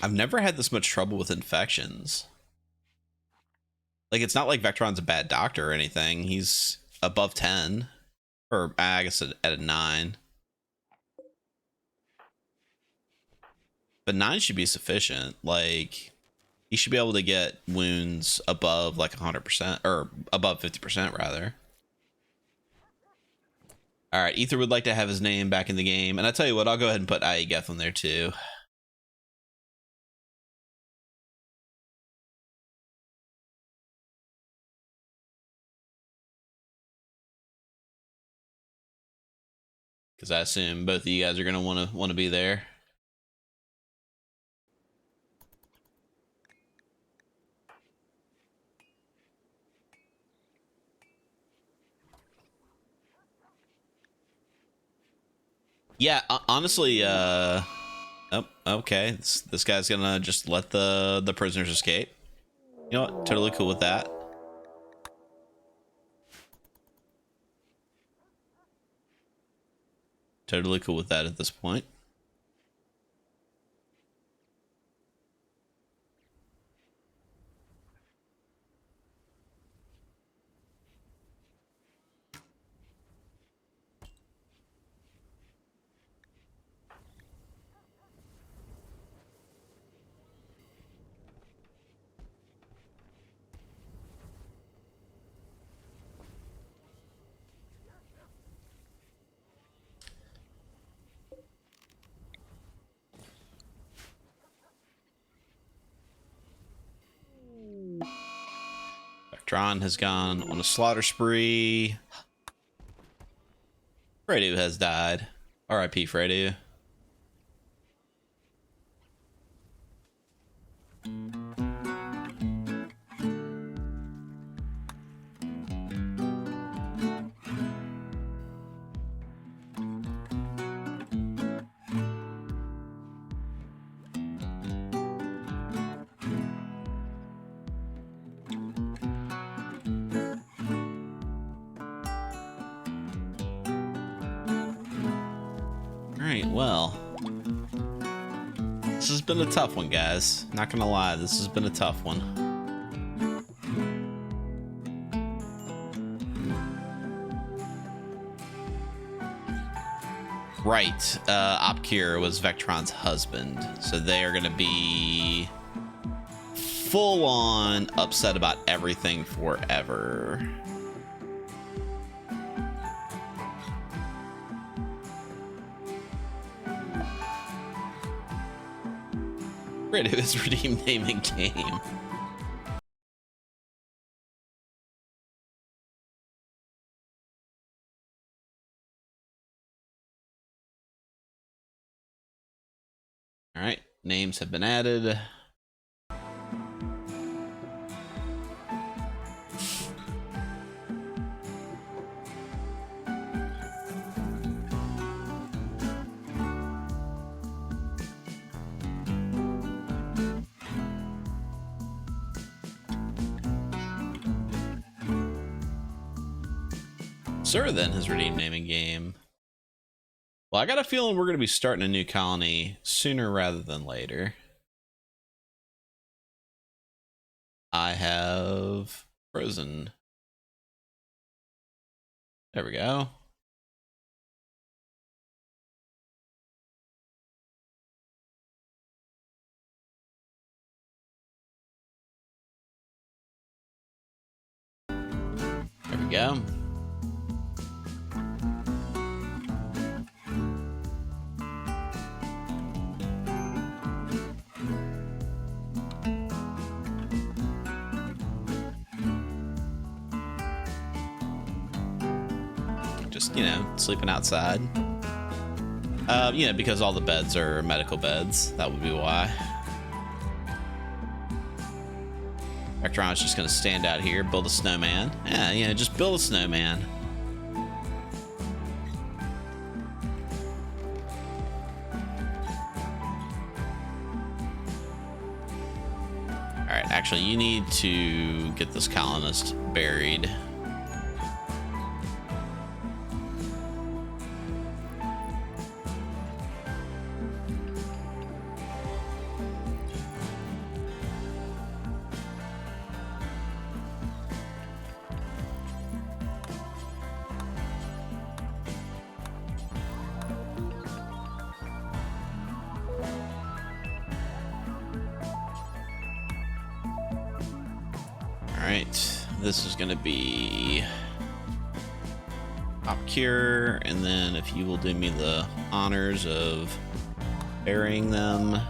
I've never had this much trouble with infections. Like, it's not like Vectron's a bad doctor or anything. He's above 10. Or, I guess, at a 9. But 9 should be sufficient. Like, he should be able to get wounds above, like, 100%. Or above 50%, rather. Alright, Ether would like to have his name back in the game. And I tell you what, I'll go ahead and put IE Geth in there, too. Because I assume both of you guys are going to want to be there. Yeah, honestly, oh, okay. This guy's gonna just let the prisoners escape. You know what? Totally cool with that. Totally cool with that at this point. Vectron has gone on a slaughter spree. Fredo has died. R.I.P. Fredo. Alright, well. This has been a tough one, guys. Not gonna lie, this has been a tough one. Right, Opkir was Vectron's husband, so they are gonna be full-on upset about everything forever. Rid of his redeemed name in game. All right, names have been added. Sir then has redeemed name in game. Well, I got a feeling we're going to be starting a new colony sooner rather than later. I have frozen. There we go. There we go. Just, you know, sleeping outside. Yeah, because all the beds are medical beds. That would be why. Vectron's just gonna stand out here, build a snowman. Yeah, you know, just build a snowman. Alright, actually, you need to get this colonist buried. Alright, this is gonna be Opkir, and then if you will do me the honors of burying them.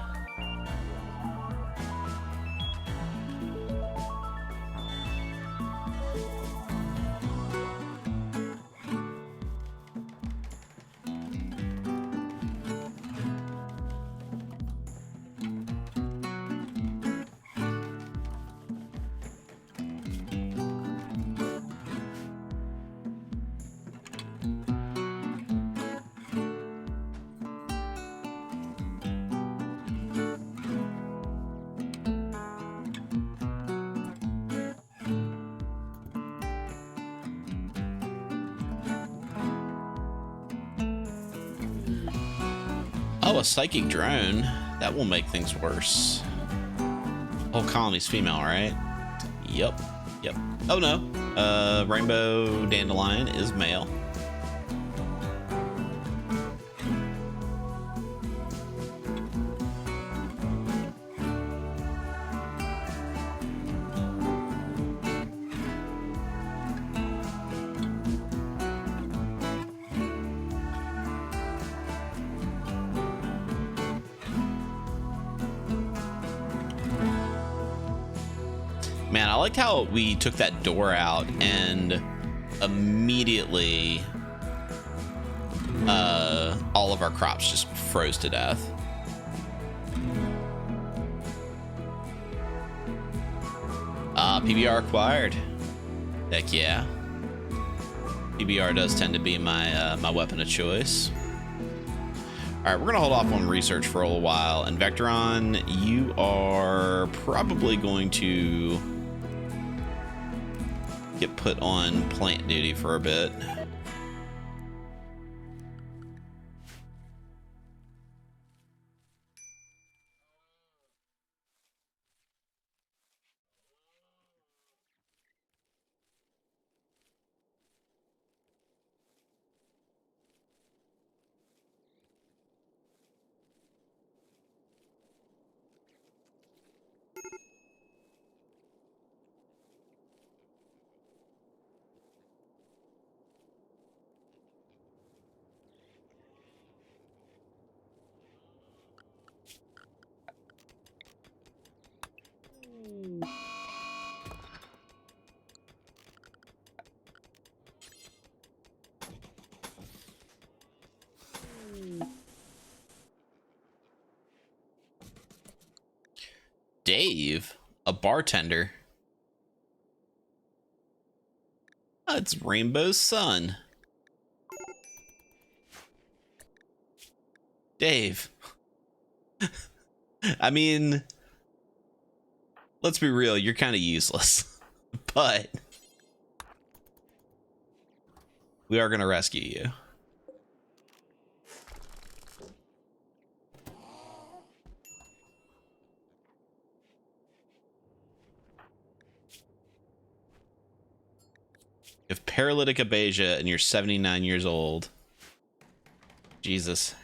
Oh, a psychic drone. That will make things worse. Whole colony's female, right? Yep. Yep. Oh no. Rainbow Dandelion is male. Man, I liked how we took that door out and immediately all of our crops just froze to death. PBR acquired. Heck yeah. PBR does tend to be my my weapon of choice. All right, we're gonna hold off on research for a little while, and Vectron, you are probably going to get put on plant duty for a bit. Dave, a bartender. Oh, it's Rainbow's son. Dave. I mean, let's be real, you're kind of useless. But we are going to rescue you. You have paralytic abasia and you're 79 years old. Jesus.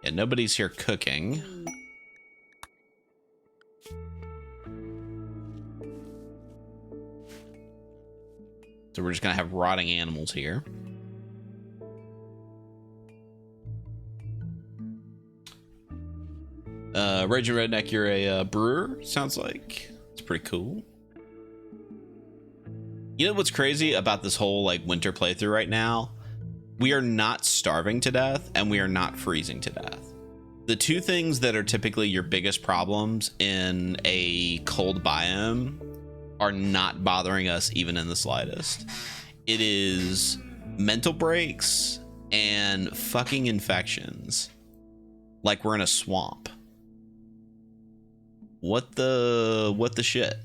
Yeah, nobody's here cooking. So we're just gonna have rotting animals here. Raging Redneck, you're a brewer, sounds like. It's pretty cool. You know what's crazy about this whole like winter playthrough right now? We are not starving to death and we are not freezing to death. The two things that are typically your biggest problems in a cold biome are not bothering us even in the slightest. It is mental breaks and fucking infections. Like we're in a swamp. What the shit?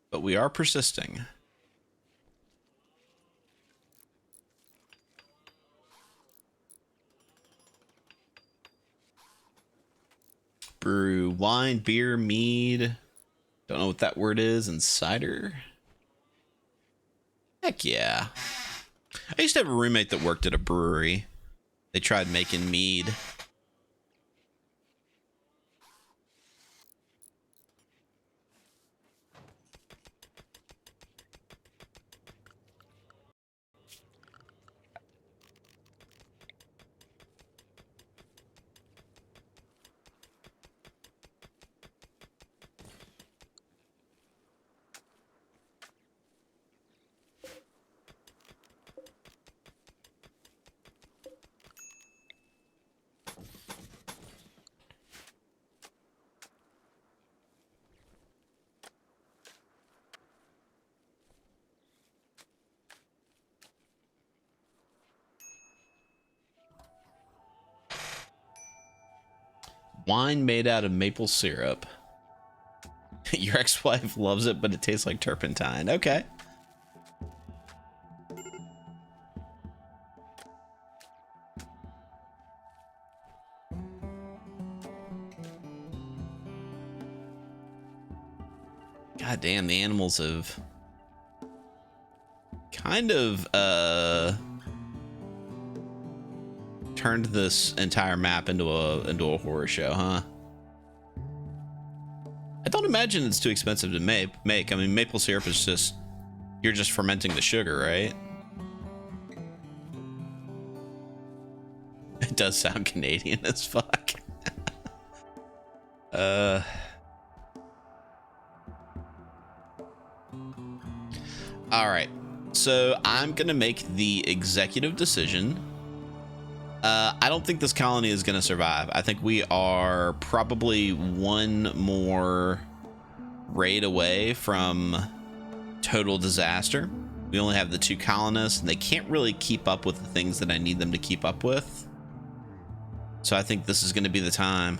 But we are persisting. Brew wine, beer, mead. Don't know what that word is. And cider. Heck yeah. I used to have a roommate that worked at a brewery. They tried making mead. Wine made out of maple syrup. Your ex-wife loves it, but it tastes like turpentine. Okay. God damn, the animals have kind of turned this entire map into a horror show, huh? I don't imagine it's too expensive to make. I mean, maple syrup is just, you're just fermenting the sugar, right? It does sound Canadian as fuck. All right, so I'm gonna make the executive decision. I don't think this colony is gonna survive. I think we are probably one more raid away from total disaster. We only have the 2 colonists, and they can't really keep up with the things that I need them to keep up with. So I think this is gonna be the time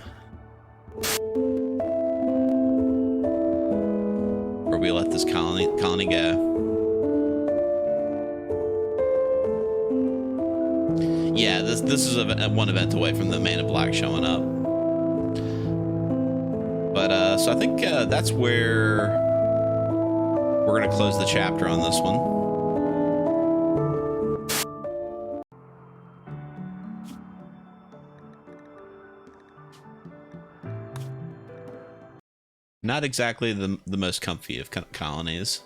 where we let this colony go. Yeah, this is one event away from the Man in Black showing up. But so I think that's where we're gonna close the chapter on this one. Not exactly the most comfy of colonies.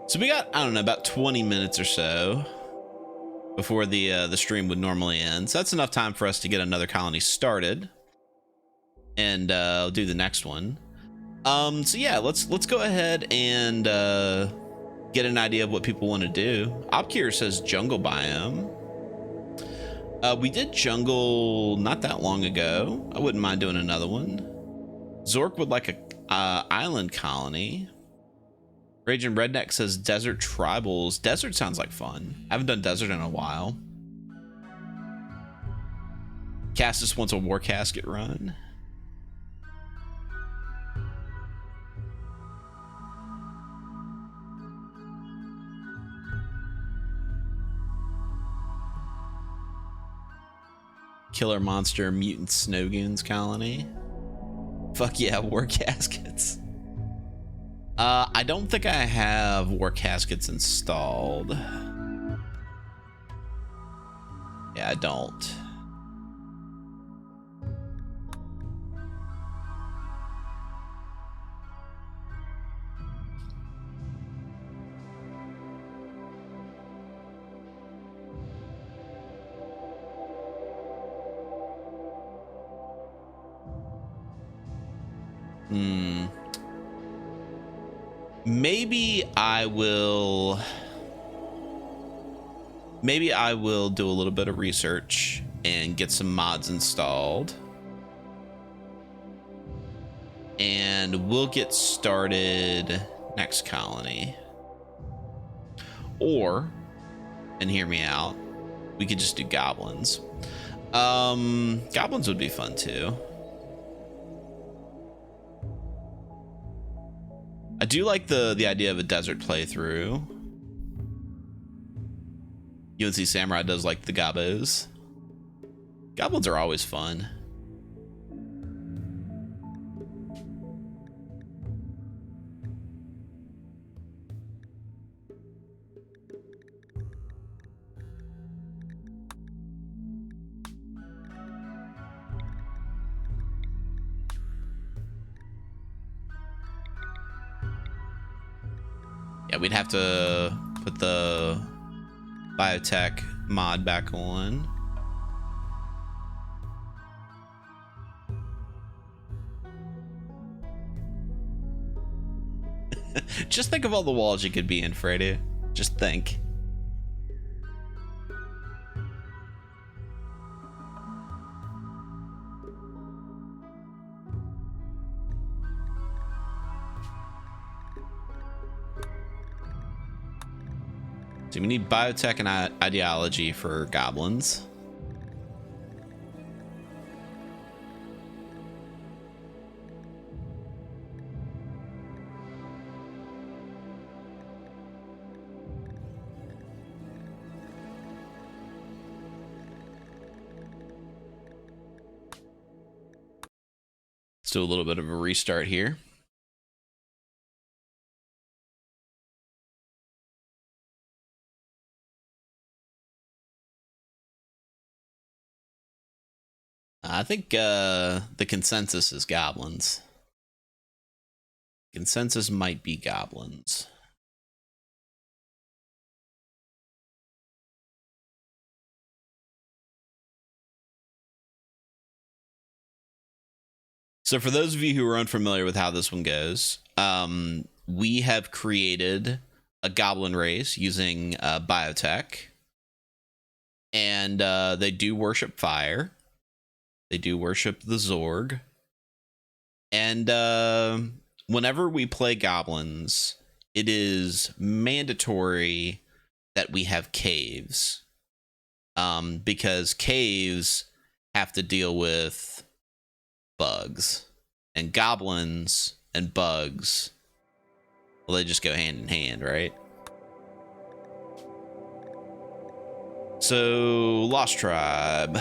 So we got, I don't know, about 20 minutes or so before the stream would normally end. So that's enough time for us to get another colony started, and I'll do the next one. So yeah, let's go ahead and get an idea of what people want to do. Opkier says jungle biome. We did jungle not that long ago. I wouldn't mind doing another one. Zork would like a island colony. Raging Redneck says desert tribals. Desert sounds like fun. I haven't done desert in a while. Castus wants a war casket run. Killer monster mutant snowgoons colony. Fuck yeah, war caskets. I don't think I have war caskets installed. Yeah, I don't. Maybe I will do a little bit of research and get some mods installed, and we'll get started next colony. Or, and hear me out, we could just do goblins. Goblins would be fun too. I do like the idea of a desert playthrough. UNC Samurai does like the gobos. Goblins are always fun. Yeah, we'd have to put the biotech mod back on. Just think of all the walls you could be in, Freddy. Just think. So we need biotech and ideology for goblins. Let's do a little bit of a restart here. I think the consensus is goblins. Consensus might be goblins. So for those of you who are unfamiliar with how this one goes, we have created a goblin race using biotech. And they do worship fire. They do worship the Zorg. And whenever we play goblins, it is mandatory that we have caves. Because caves have to deal with bugs. And goblins and bugs, well, they just go hand in hand, right? So, Lost Tribe.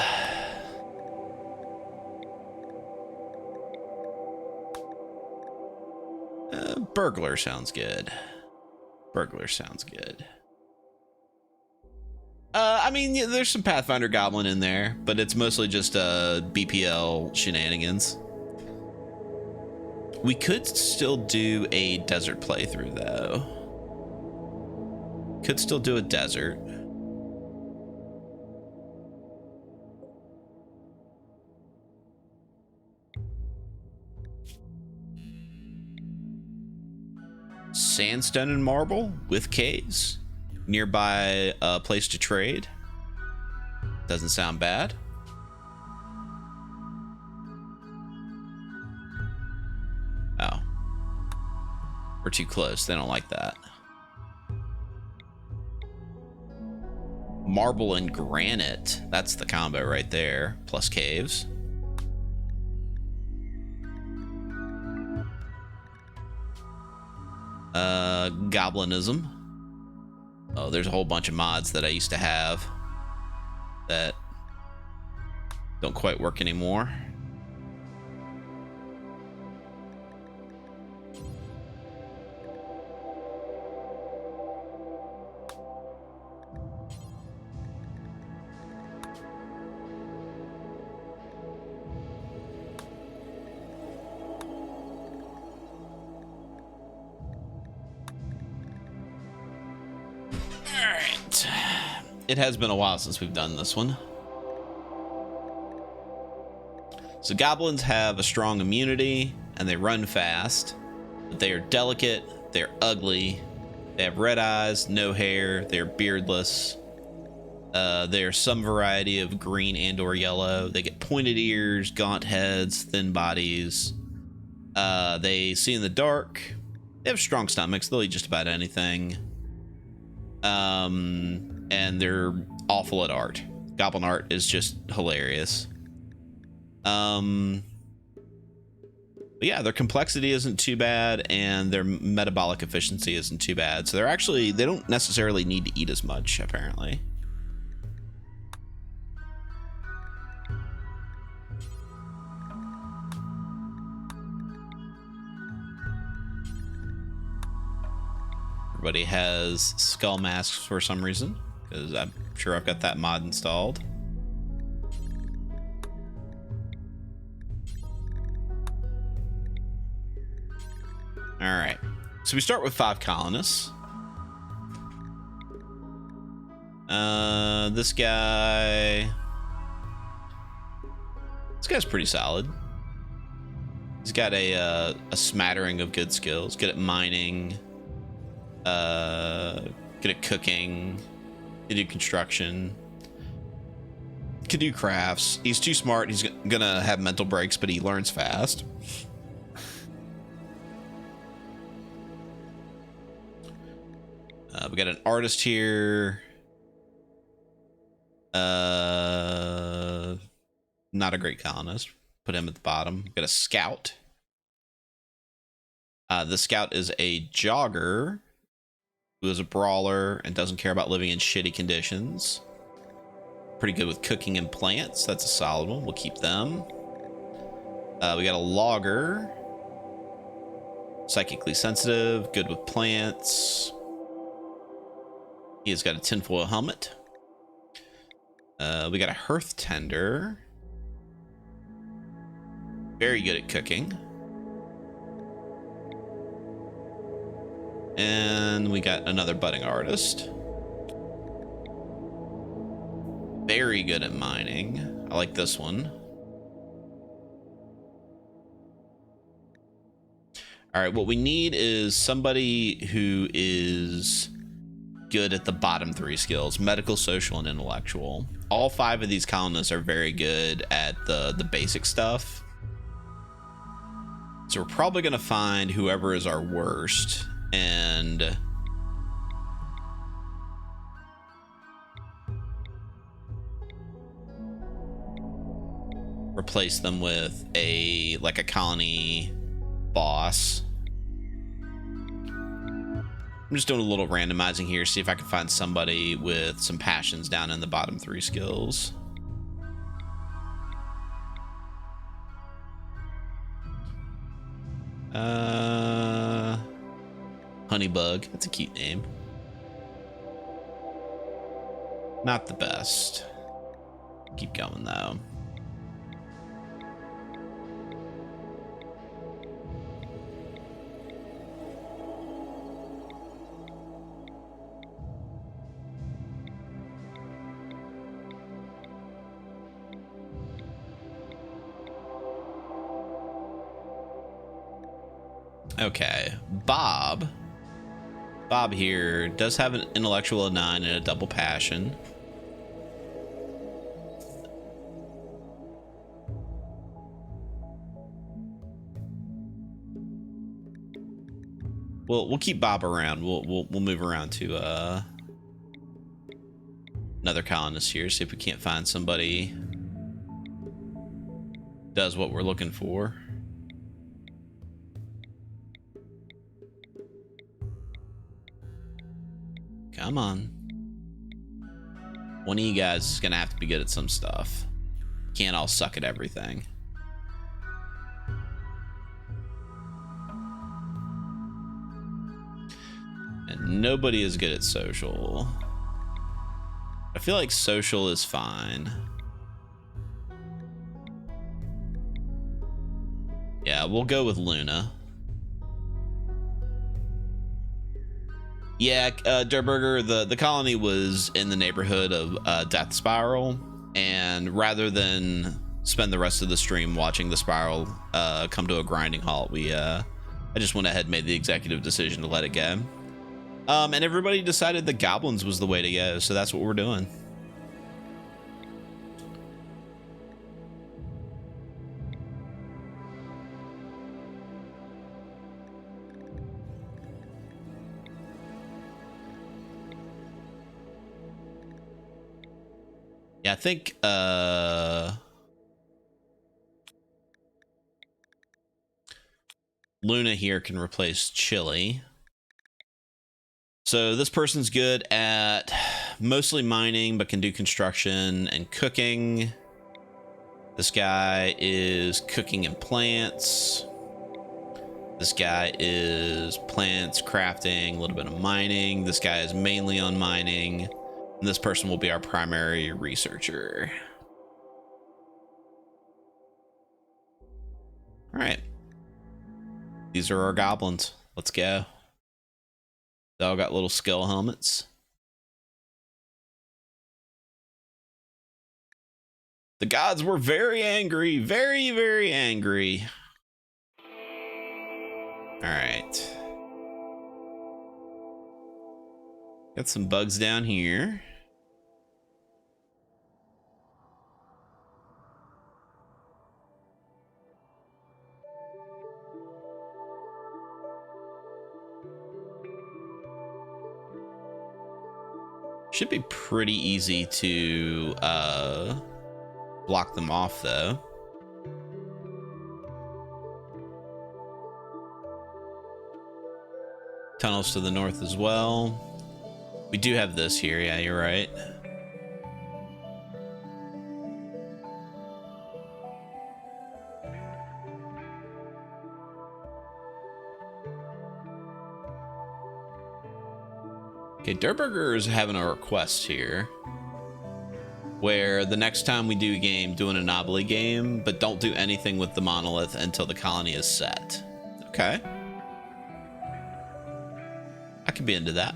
Burglar sounds good. Burglar sounds good. I mean, yeah, there's some Pathfinder Goblin in there, but it's mostly just BPL shenanigans. We could still do a desert playthrough, though. Could still do a desert. Sandstone and marble with caves. Nearby a place to trade. Doesn't sound bad. Oh. We're too close. They don't like that. Marble and granite. That's the combo right there. Plus caves. Goblinism. Oh, there's a whole bunch of mods that I used to have that don't quite work anymore. It has been a while since we've done this one. So goblins have a strong immunity and they run fast, but they are delicate, they're ugly, they have red eyes, no hair, they're beardless. They're some variety of green and or yellow. They get pointed ears, gaunt heads, thin bodies. They see in the dark. They have strong stomachs. They'll eat just about anything. And they're awful at art. Goblin art is just hilarious. But yeah, their complexity isn't too bad, and their metabolic efficiency isn't too bad. So they don't necessarily need to eat as much, apparently. Everybody has skull masks for some reason, because I'm sure I've got that mod installed. All right, so we start with 5 colonists. This guy's pretty solid. He's got a smattering of good skills. Good at mining. Good at cooking. Can do construction. Can do crafts. He's too smart. He's gonna have mental breaks, but he learns fast. We got an artist here. Not a great colonist. Put him at the bottom. Got a scout. The scout is a jogger who is a brawler and doesn't care about living in shitty conditions. Pretty good with cooking and plants. That's a solid one. We'll keep them. We got a logger. Psychically sensitive. Good with plants. He has got a tinfoil helmet. We got a hearth tender. Very good at cooking. And we got another budding artist. Very good at mining. I like this one. All right, what we need is somebody who is good at the bottom 3 skills: medical, social, and intellectual. All 5 of these colonists are very good at the basic stuff. So we're probably going to find whoever is our worst and replace them with a colony boss. I'm just doing a little randomizing here, see if I can find somebody with some passions down in the bottom 3 skills. Honeybug. That's a cute name. Not the best. Keep going though. Okay, Bob here does have an intellectual of 9 and a double passion. We'll keep Bob around. We'll move around to another colonist here, see if we can't find somebody does what we're looking for. Come on. One of you guys is gonna have to be good at some stuff. Can't all suck at everything. And nobody is good at social. I feel like social is fine. Yeah, we'll go with Luna. Yeah, Durburger, the colony was in the neighborhood of Death Spiral, and rather than spend the rest of the stream watching the spiral come to a grinding halt, I just went ahead and made the executive decision to let it go. And everybody decided the goblins was the way to go, so that's what we're doing. Yeah, I think Luna here can replace Chili. So this person's good at mostly mining, but can do construction and cooking. This guy is cooking and plants. This guy is plants, crafting, a little bit of mining. This guy is mainly on mining. And this person will be our primary researcher. All right. These are our goblins. Let's go. They all got little skull helmets. The gods were very angry. Very, very angry. All right. Got some bugs down here. Should be pretty easy to block them off, though. Tunnels to the north as well. We do have this here. Yeah, you're right. Okay, Durburger is having a request here, where the next time we do a game, do an anomaly game, but don't do anything with the monolith until the colony is set. Okay. I could be into that.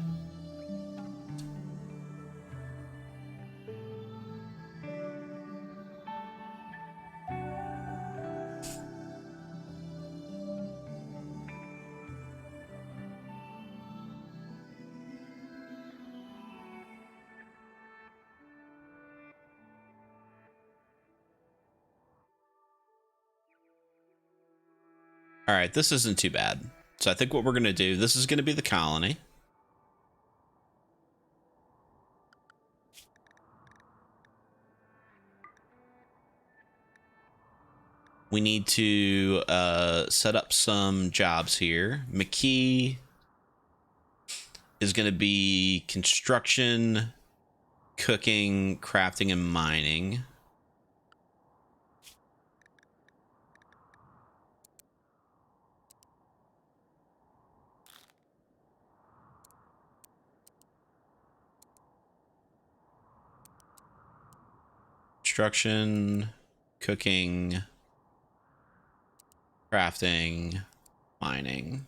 All right, this isn't too bad. So I think what we're going to do, this is going to be the colony. We need to set up some jobs here. McKee is going to be construction, cooking, crafting, and mining. Construction, cooking, crafting, mining.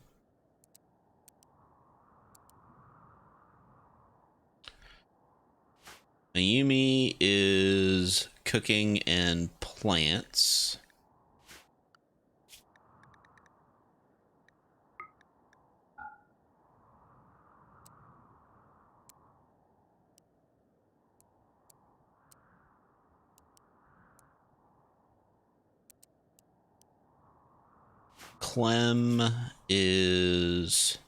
Mayumi is cooking and plants. Clem is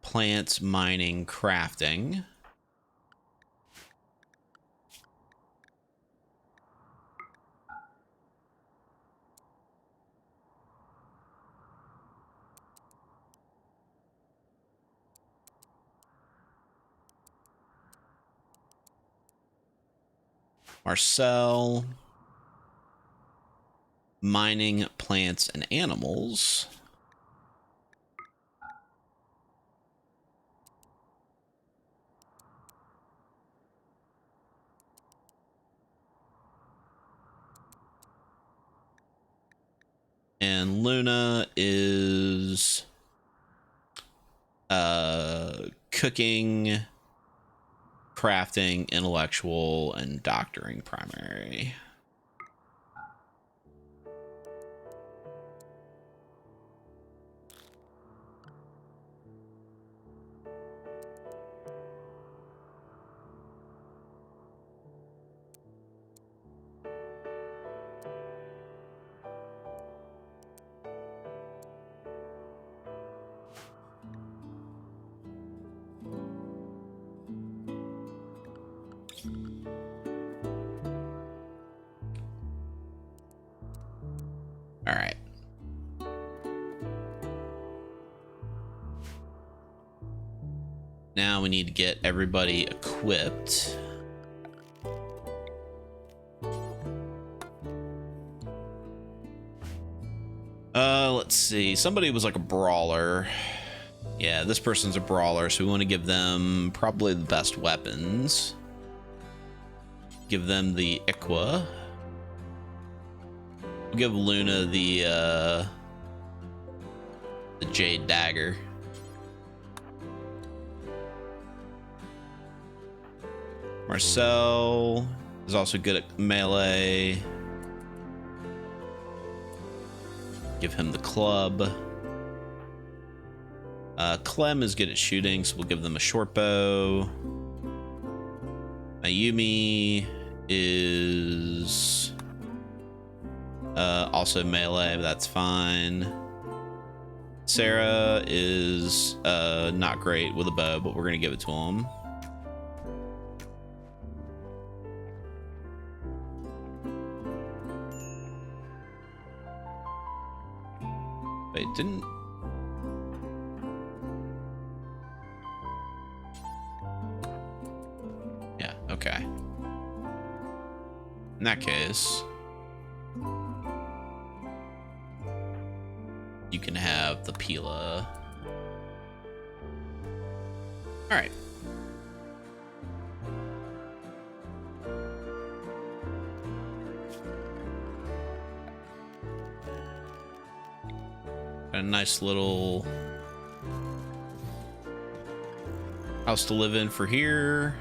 plants, mining, crafting. Marcel, mining, plants, and animals. And Luna is cooking, crafting, intellectual, and doctoring primary. All right. Now we need to get everybody equipped. Let's see. Somebody was like a brawler. Yeah, this person's a brawler, so we want to give them probably the best weapons. Give them the Equa. We'll give Luna the Jade Dagger. Marcel is also good at melee. Give him the club. Clem is good at shooting, so we'll give them a short bow. Mayumi is also melee, but that's fine. Sarah is not great with a bow, but we're gonna give it to him. Didn't... Yeah, okay. In that case, you can have the Pila. All right. Got a nice little house to live in for here.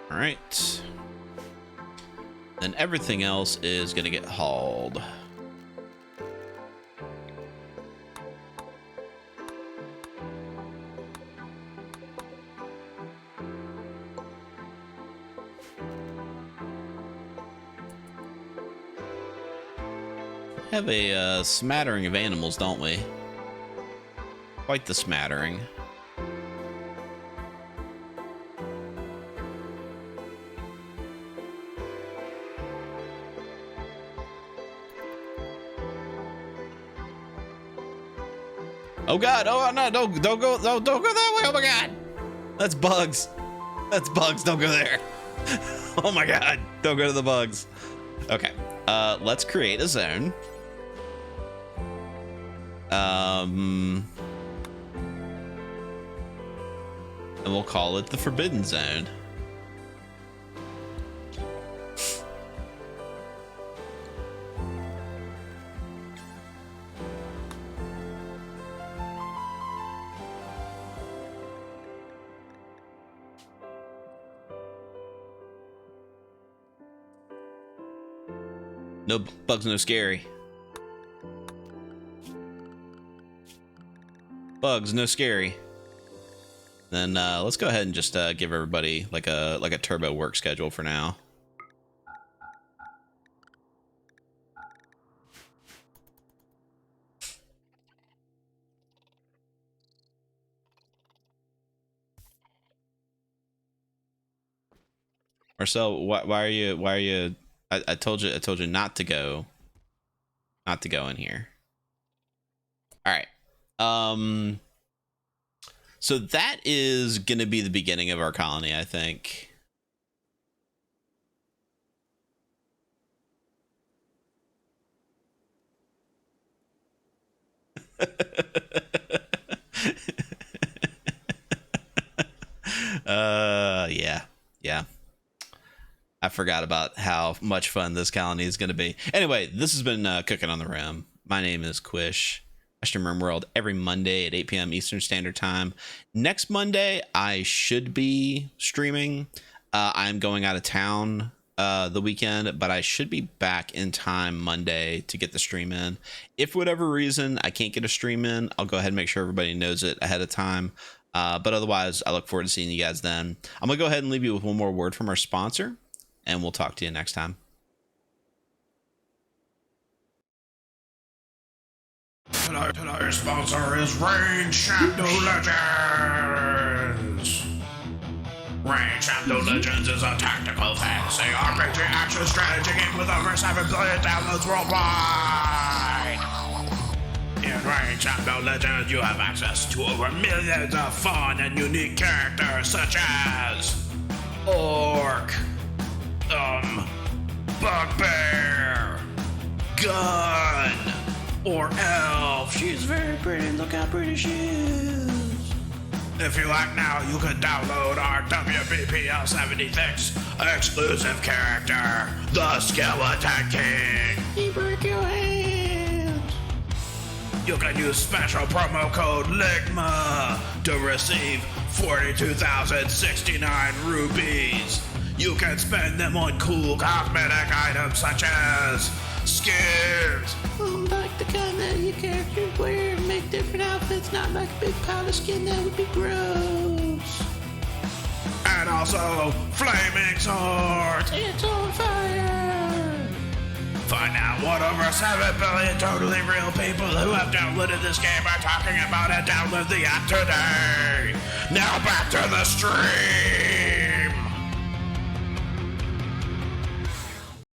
All right. Then everything else is gonna get hauled. We have a smattering of animals, don't we? Quite the smattering. Oh god, oh no, don't go that way. Oh my god. That's bugs. That's bugs, don't go there. Oh my god, don't go to the bugs. Okay, let's create a zone. And we'll call it the Forbidden Zone. No bugs, no scary. Bugs, no scary. Then let's go ahead and just give everybody like a turbo work schedule for now. Marcel, why are you? I told you not to go in here. All right. So that is gonna be the beginning of our colony, I think. Yeah. I forgot about how much fun this colony is going to be. Anyway, this has been Cookin on the Rim. My name is Quish. I stream Rimworld every Monday at 8 p.m. Eastern Standard Time. Next Monday, I should be streaming. I'm going out of town the weekend, but I should be back in time Monday to get the stream in. If for whatever reason I can't get a stream in, I'll go ahead and make sure everybody knows it ahead of time. But otherwise, I look forward to seeing you guys then. I'm going to go ahead and leave you with one more word from our sponsor, and we'll talk to you next time. Today's sponsor is Rain Shadow Legends. Rain Shadow Legends is a tactical fantasy RPG action strategy game with over 7 billion downloads worldwide. In Rain Shadow Legends, you have access to over millions of fun and unique characters such as Orc, Bugbear, Gun, or Elf. She's very pretty. Look how pretty she is. If you like now, you can download our WBPL 76 exclusive character, the Skeleton King. He broke your hands. You can use special promo code LIGMA to receive 42,069 rupees. You can spend them on cool cosmetic items such as skins. Like the kind that your characters wear and make different outfits, not like a big pile of skin. That would be gross. and also flaming swords. It's on fire! Find out what over 7 billion totally real people who have downloaded this game are talking about and download the app today. Now back to the stream.